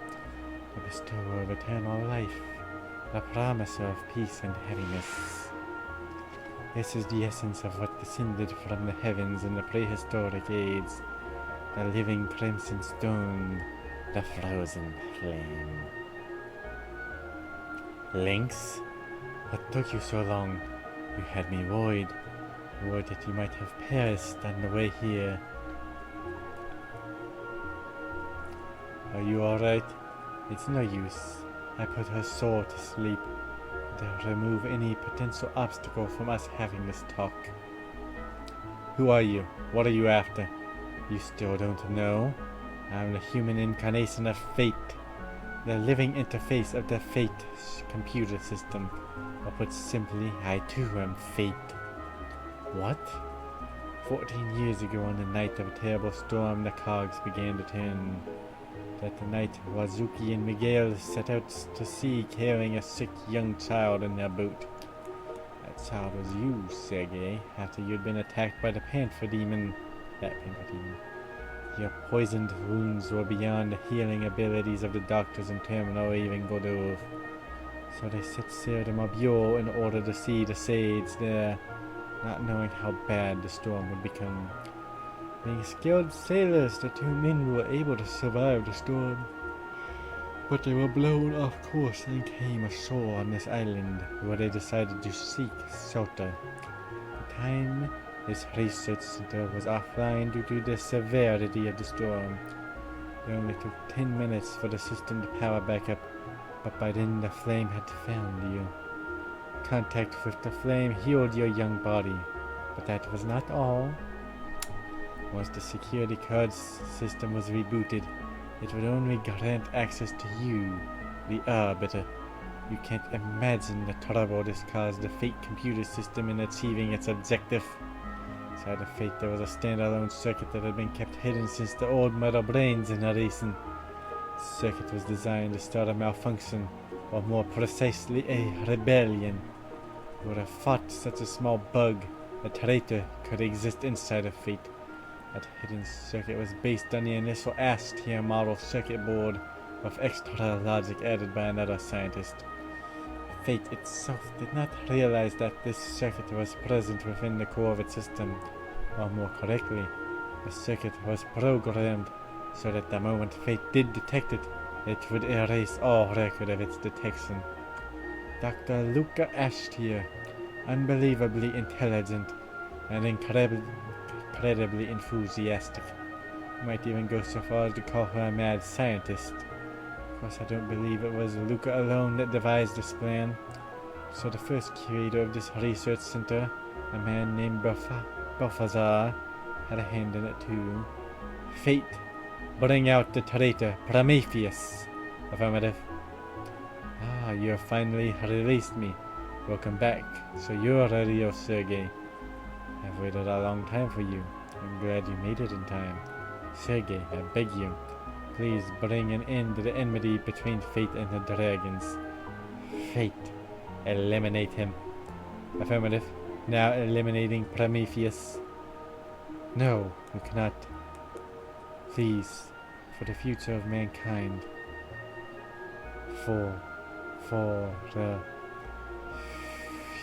the bestower of eternal life, the promiser of peace and happiness. This is the essence of what descended from the heavens in the prehistoric age, the living crimson stone, the frozen flame. Lynx, what took you so long? You had me worried that you might have perished on the way here. Are you alright? It's no use. I put her soul to sleep to remove any potential obstacle from us having this talk. Who are you? What are you after? You still don't know? I'm the human incarnation of fate, the living interface of the fate computer system. Or put simply, I too am fate. What? 14 years ago, on the night of a terrible storm, the cogs began to turn. That night, Wazuki and Miguel set out to sea carrying a sick young child in their boat. That child was you, Sergei, after you'd been attacked by the Panther Demon. Your poisoned wounds were beyond the healing abilities of the doctors in Terminal or even Godov. So they set sail to Mabio in order to see the Sage there, not knowing how bad the storm would become. Being skilled sailors, the two men were able to survive the storm. But they were blown off course and came ashore on this island, where they decided to seek shelter. At the time, this research center was offline due to the severity of the storm. It only took 10 minutes for the system to power back up, but by then the flame had found you. Contact with the flame healed your young body, but that was not all. Once the security card system was rebooted, it would only grant access to you, the Arbiter. You can't imagine the trouble this caused the Fate computer system in achieving its objective. Inside of Fate, there was a standalone circuit that had been kept hidden since the old metal brains generation. The circuit was designed to start a malfunction, or more precisely, a rebellion. You would have thought such a small bug, a traitor, could exist inside of Fate. That hidden circuit was based on the initial S-tier model circuit board, with extra logic added by another scientist. Fate itself did not realize that this circuit was present within the core of its system, or more correctly, the circuit was programmed so that the moment Fate did detect it, it would erase all record of its detection. Dr. Luca Ashtier, unbelievably intelligent and incredibly enthusiastic. You might even go so far as to call her a mad scientist. Of course, I don't believe it was Luca alone that devised this plan. So the first curator of this research center, a man named Balthazar, had a hand in it too. Fate, bring out the traitor, Prometheus. Affirmative. Ah, you have finally released me. Welcome back. So you're a real Sergei. I've waited a long time for you. I'm glad you made it in time. Sergei, I beg you, please bring an end to the enmity between Fate and the dragons. Fate, eliminate him. Affirmative. Now eliminating Prometheus. No, you cannot. Please, for the future of mankind. For the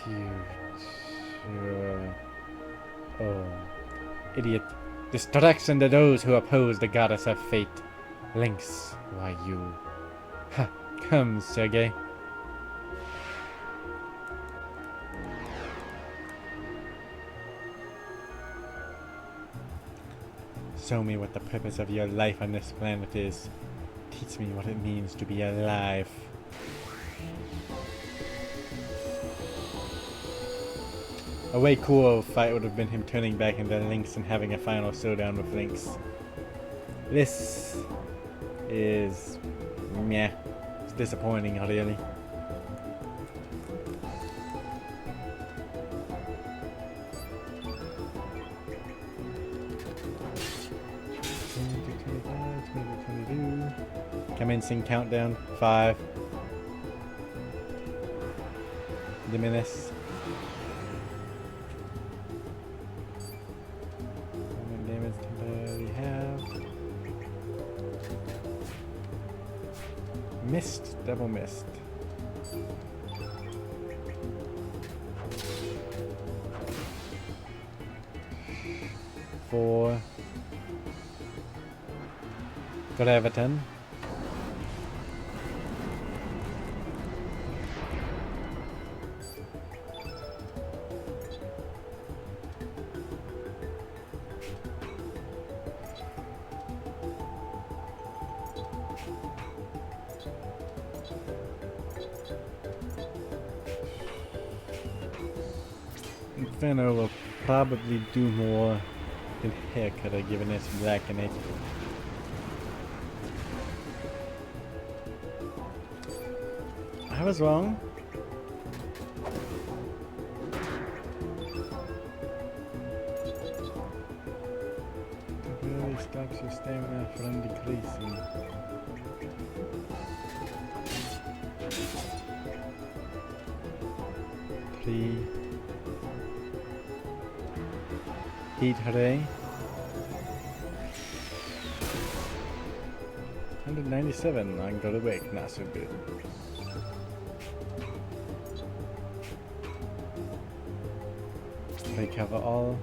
future. Oh, idiot. Destruction to those who oppose the goddess of fate. Lynx, why you? Ha, come, Sergei. Show me what the purpose of your life on this planet is. Teach me what it means to be alive. A way cool fight would have been him turning back into Lynx and having a final showdown with Lynx. This is meh. It's disappointing, really. Commencing countdown. 5. Diminish. Damage temporarily halved. Missed. Double missed. For Graviton. Inferno will probably do more than haircut given this black in it. I was wrong. Stamina from decreasing. Three. Heat hooray. 197 on go to wake, not so good. Recover all.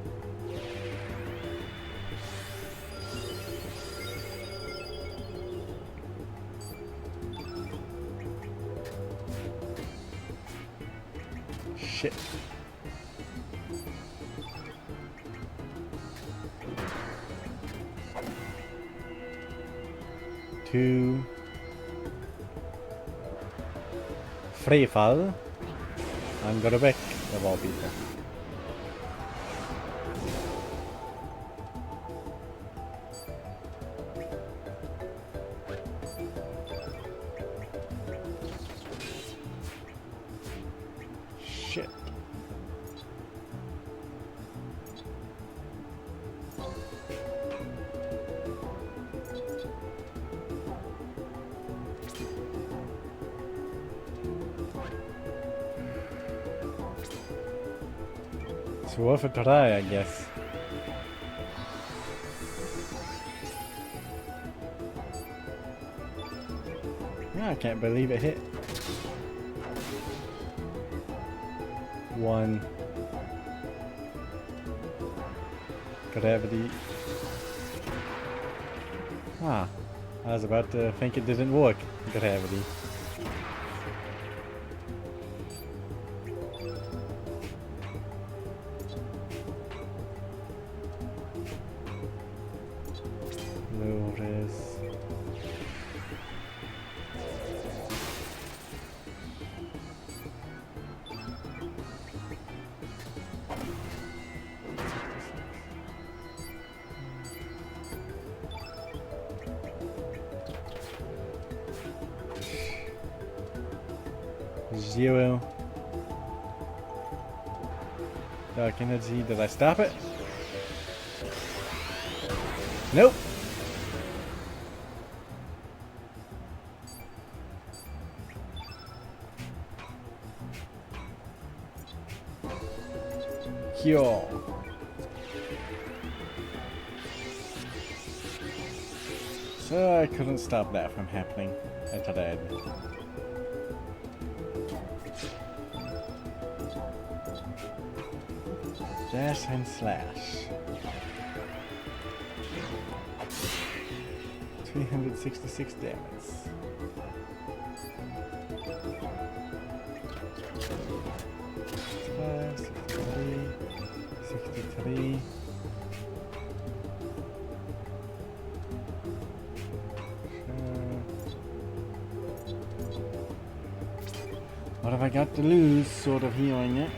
Shit. Two. Free fall. I'm gonna back of all people. Shit. It's worth a try, I guess. Yeah, I can't believe it hit. One. Gravity. Ah, I was about to think it didn't work. Gravity. Low res. Zero. Dark energy. Did I stop it? Nope. Cure. So I couldn't stop that from happening. I tried. Dash and slash. 366 damage. Five, 63. What have I got to lose? Sort of healing it.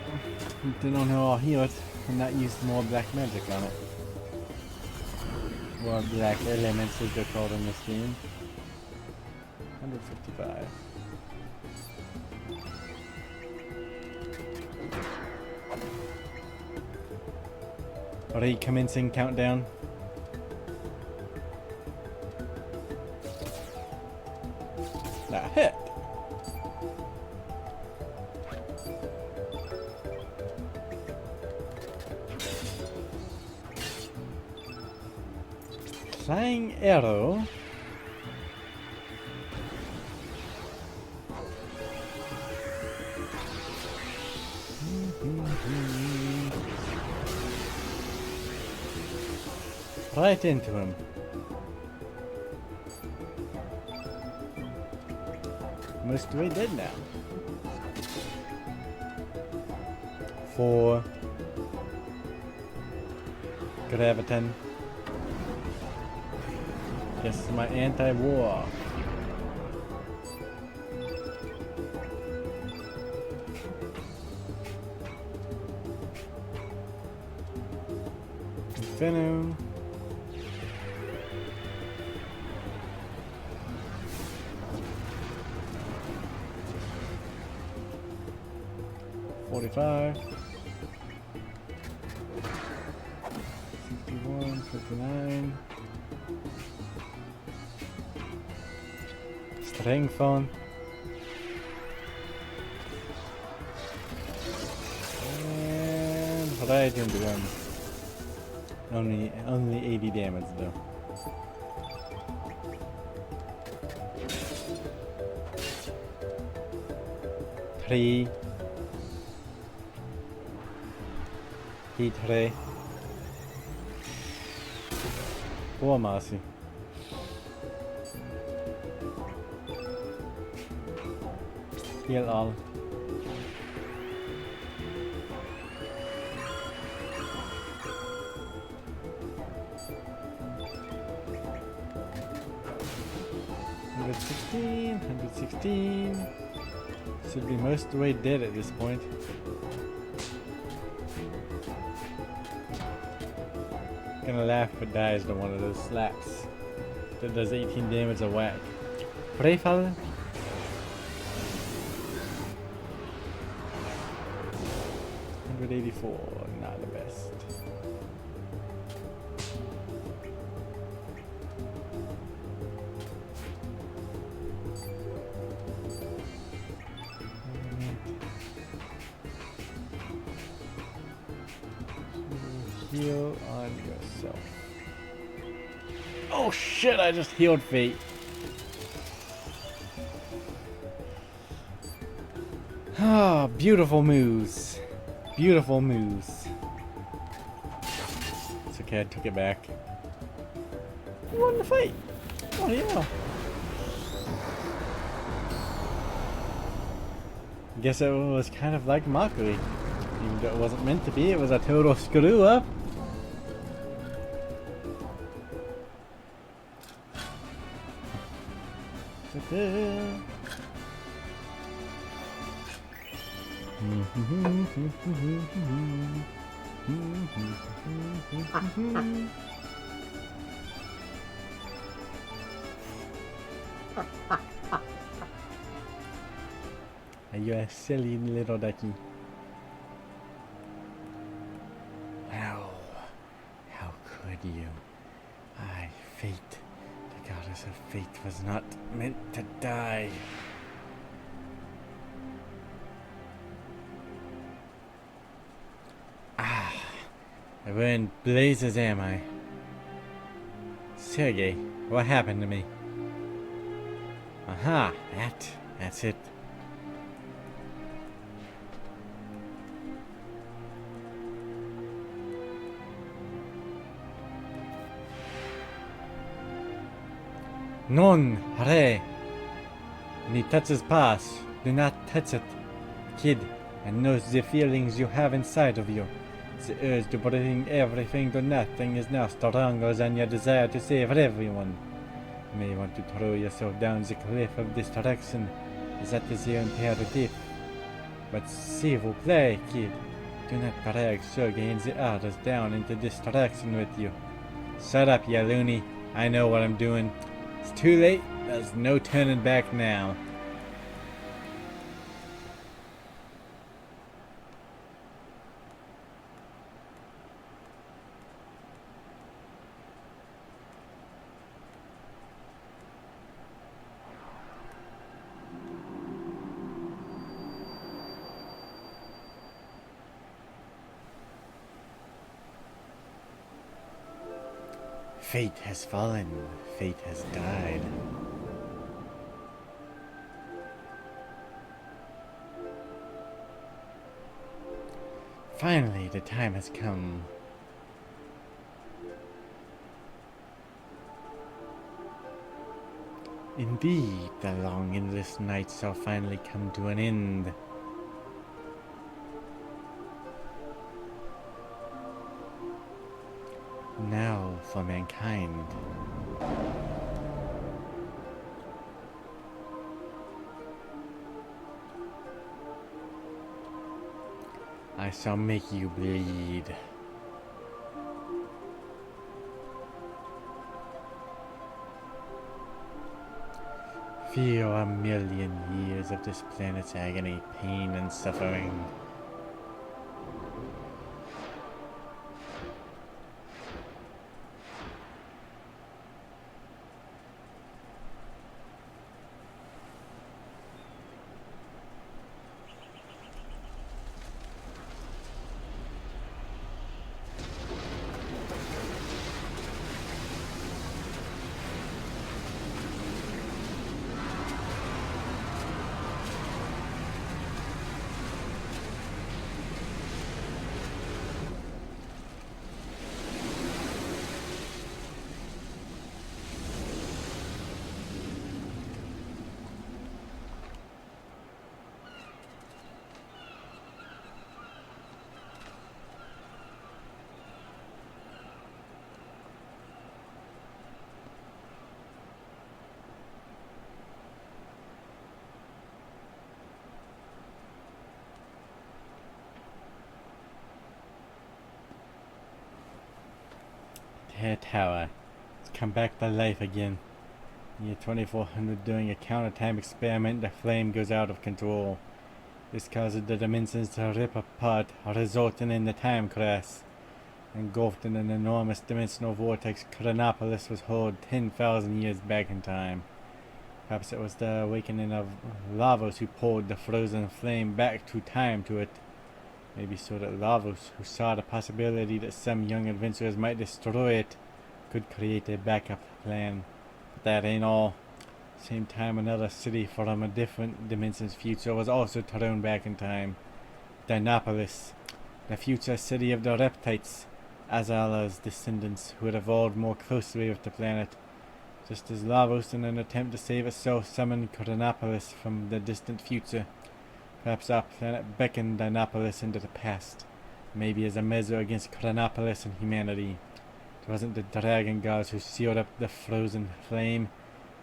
Don't know how I'll heal it and not use more black magic on it. Or black elements as they're called in this game. 155. Recommencing countdown. That hit. Flying arrow. Right into him. Most of it dead now. 4. Graviton. Yes, my anti-war. Inferno. $45. 61, 59. ring phone. And right into him. Only 80 damage though. Three. Heat ray. Four mercy. Heal all. $116. Should be most of the way dead at this point. Gonna laugh if it dies to one of those slaps that does 18 damage a whack. Pray, Father. $184, not the best. Heal on yourself. Oh shit, I just healed Fate. Ah, beautiful moves. Beautiful moves. It's okay, I took it back. You won the fight. Oh yeah. Guess it was kind of like mockery. Even though it wasn't meant to be, it was a total screw up. You a silly little ducky. How could you? Fate, the goddess of fate, was not meant to die. Where in blazes am I? Sergey, what happened to me? Aha, that's it. Non, hare. When he touches pass, do not touch it. Kid, and knows the feelings you have inside of you. The urge to bring everything to nothing is now stronger than your desire to save everyone. You may want to throw yourself down the cliff of destruction. That is your imperative. But s'il vous plaît, kid, do not drag Sergey and the others down into destruction with you. Shut up, you loony. I know what I'm doing. It's too late. There's no turning back now. Fate has fallen. Fate has died. Finally, the time has come. Indeed, the long endless night shall finally come to an end. Now for mankind. I shall make you bleed. Feel 1,000,000 years of this planet's agony, pain, and suffering. entire tower. It's come back to life again. Year 2400 doing a counter-time experiment, the flame goes out of control. This causes the dimensions to rip apart, resulting in the time crash. Engulfed in an enormous dimensional vortex, Chronopolis was hurled 10,000 years back in time. Perhaps it was the awakening of Lavos who pulled the frozen flame back to time to it. Maybe so that Lavos, who saw the possibility that some young adventurers might destroy it, could create a backup plan. But that ain't all. Same time, another city from a different dimension's future was also thrown back in time. Chronopolis, the future city of the Reptites, Azala's descendants who had evolved more closely with the planet. Just as Lavos, in an attempt to save itself, summoned Chronopolis from the distant future. Perhaps our planet beckoned Chronopolis into the past, maybe as a measure against Chronopolis and humanity. It wasn't the dragon gods who sealed up the frozen flame.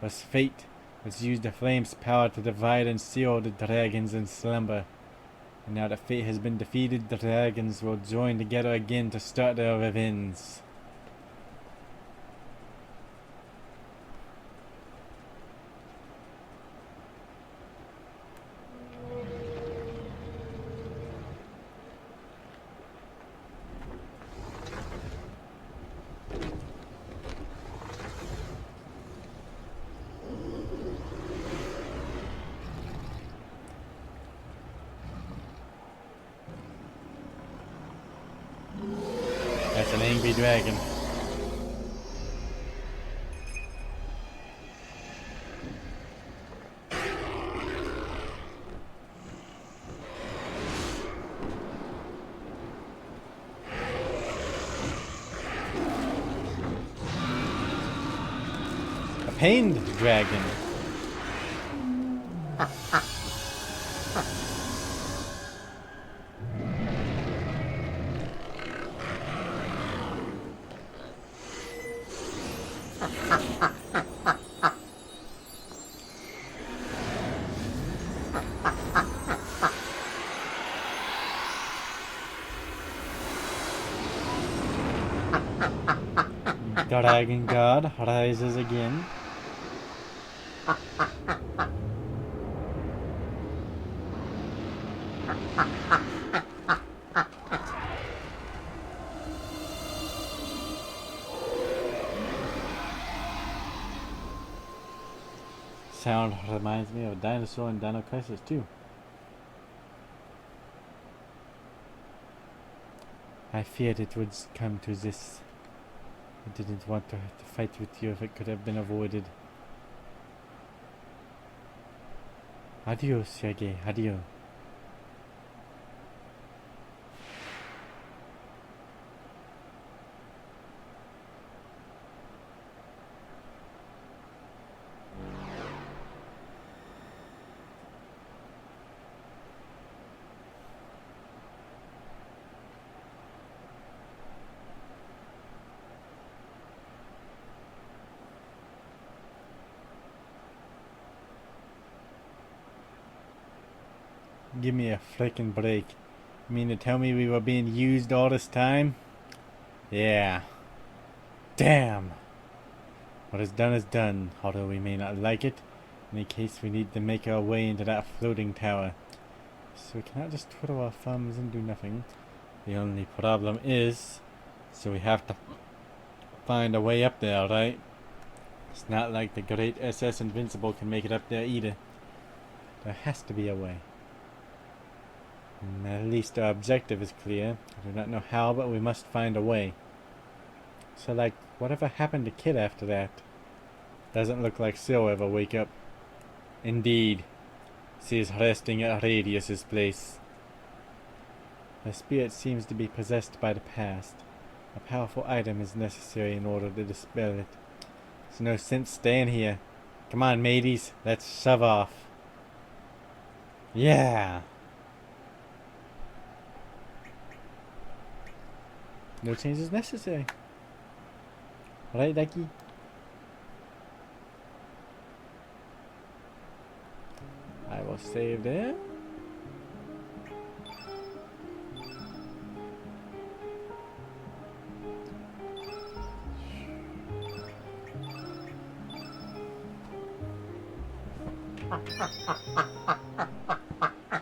It was fate, which used the flame's power to divide and seal the dragons in slumber. And now that fate has been defeated, the dragons will join together again to start their revenge. That's an angry dragon. A pained dragon. Dragon God rises again. Sound reminds me of Dinosaur and Dino Crisis too. I feared it would come to this. I didn't want to have to fight with you if it could have been avoided. Adios, Sergei, adios. Give me a frickin' break. You mean to tell me we were being used all this time? Yeah. Damn. What is done, although we may not like it. In any case, we need to make our way into that floating tower. So we cannot just twiddle our thumbs and do nothing. The only problem is, so we have to find a way up there, right? It's not like the great SS Invincible can make it up there either. There has to be a way. At least our objective is clear. I do not know how, but we must find a way. So, like, whatever happened to Kid after that? Doesn't look like she'll ever wake up. Indeed. She is resting at Radius's place. Her spirit seems to be possessed by the past. A powerful item is necessary in order to dispel it. There's no sense staying here. Come on, mateys, let's shove off. Yeah! No change is necessary. Right, Ducky? I will save there.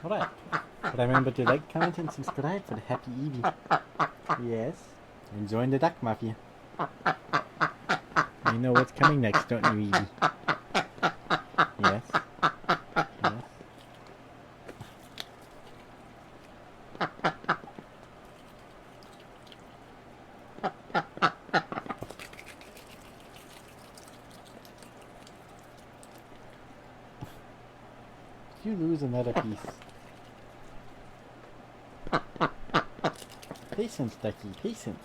Alright. Remember to like, comment, and subscribe for the happy evening. Yes. And join the Duck Mafia. You know what's coming next, don't you, Evie? Yes. Yes. You lose another piece. Patience, Ducky, patience.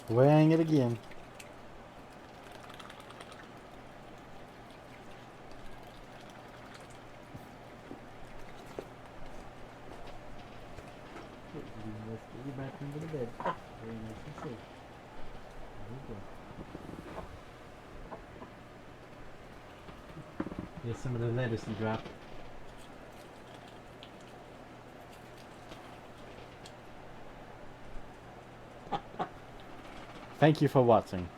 Wearing it again. Let's get you back into the bed. Very nice and safe. There you go. Here's some of the lettuce you dropped. Thank you for watching.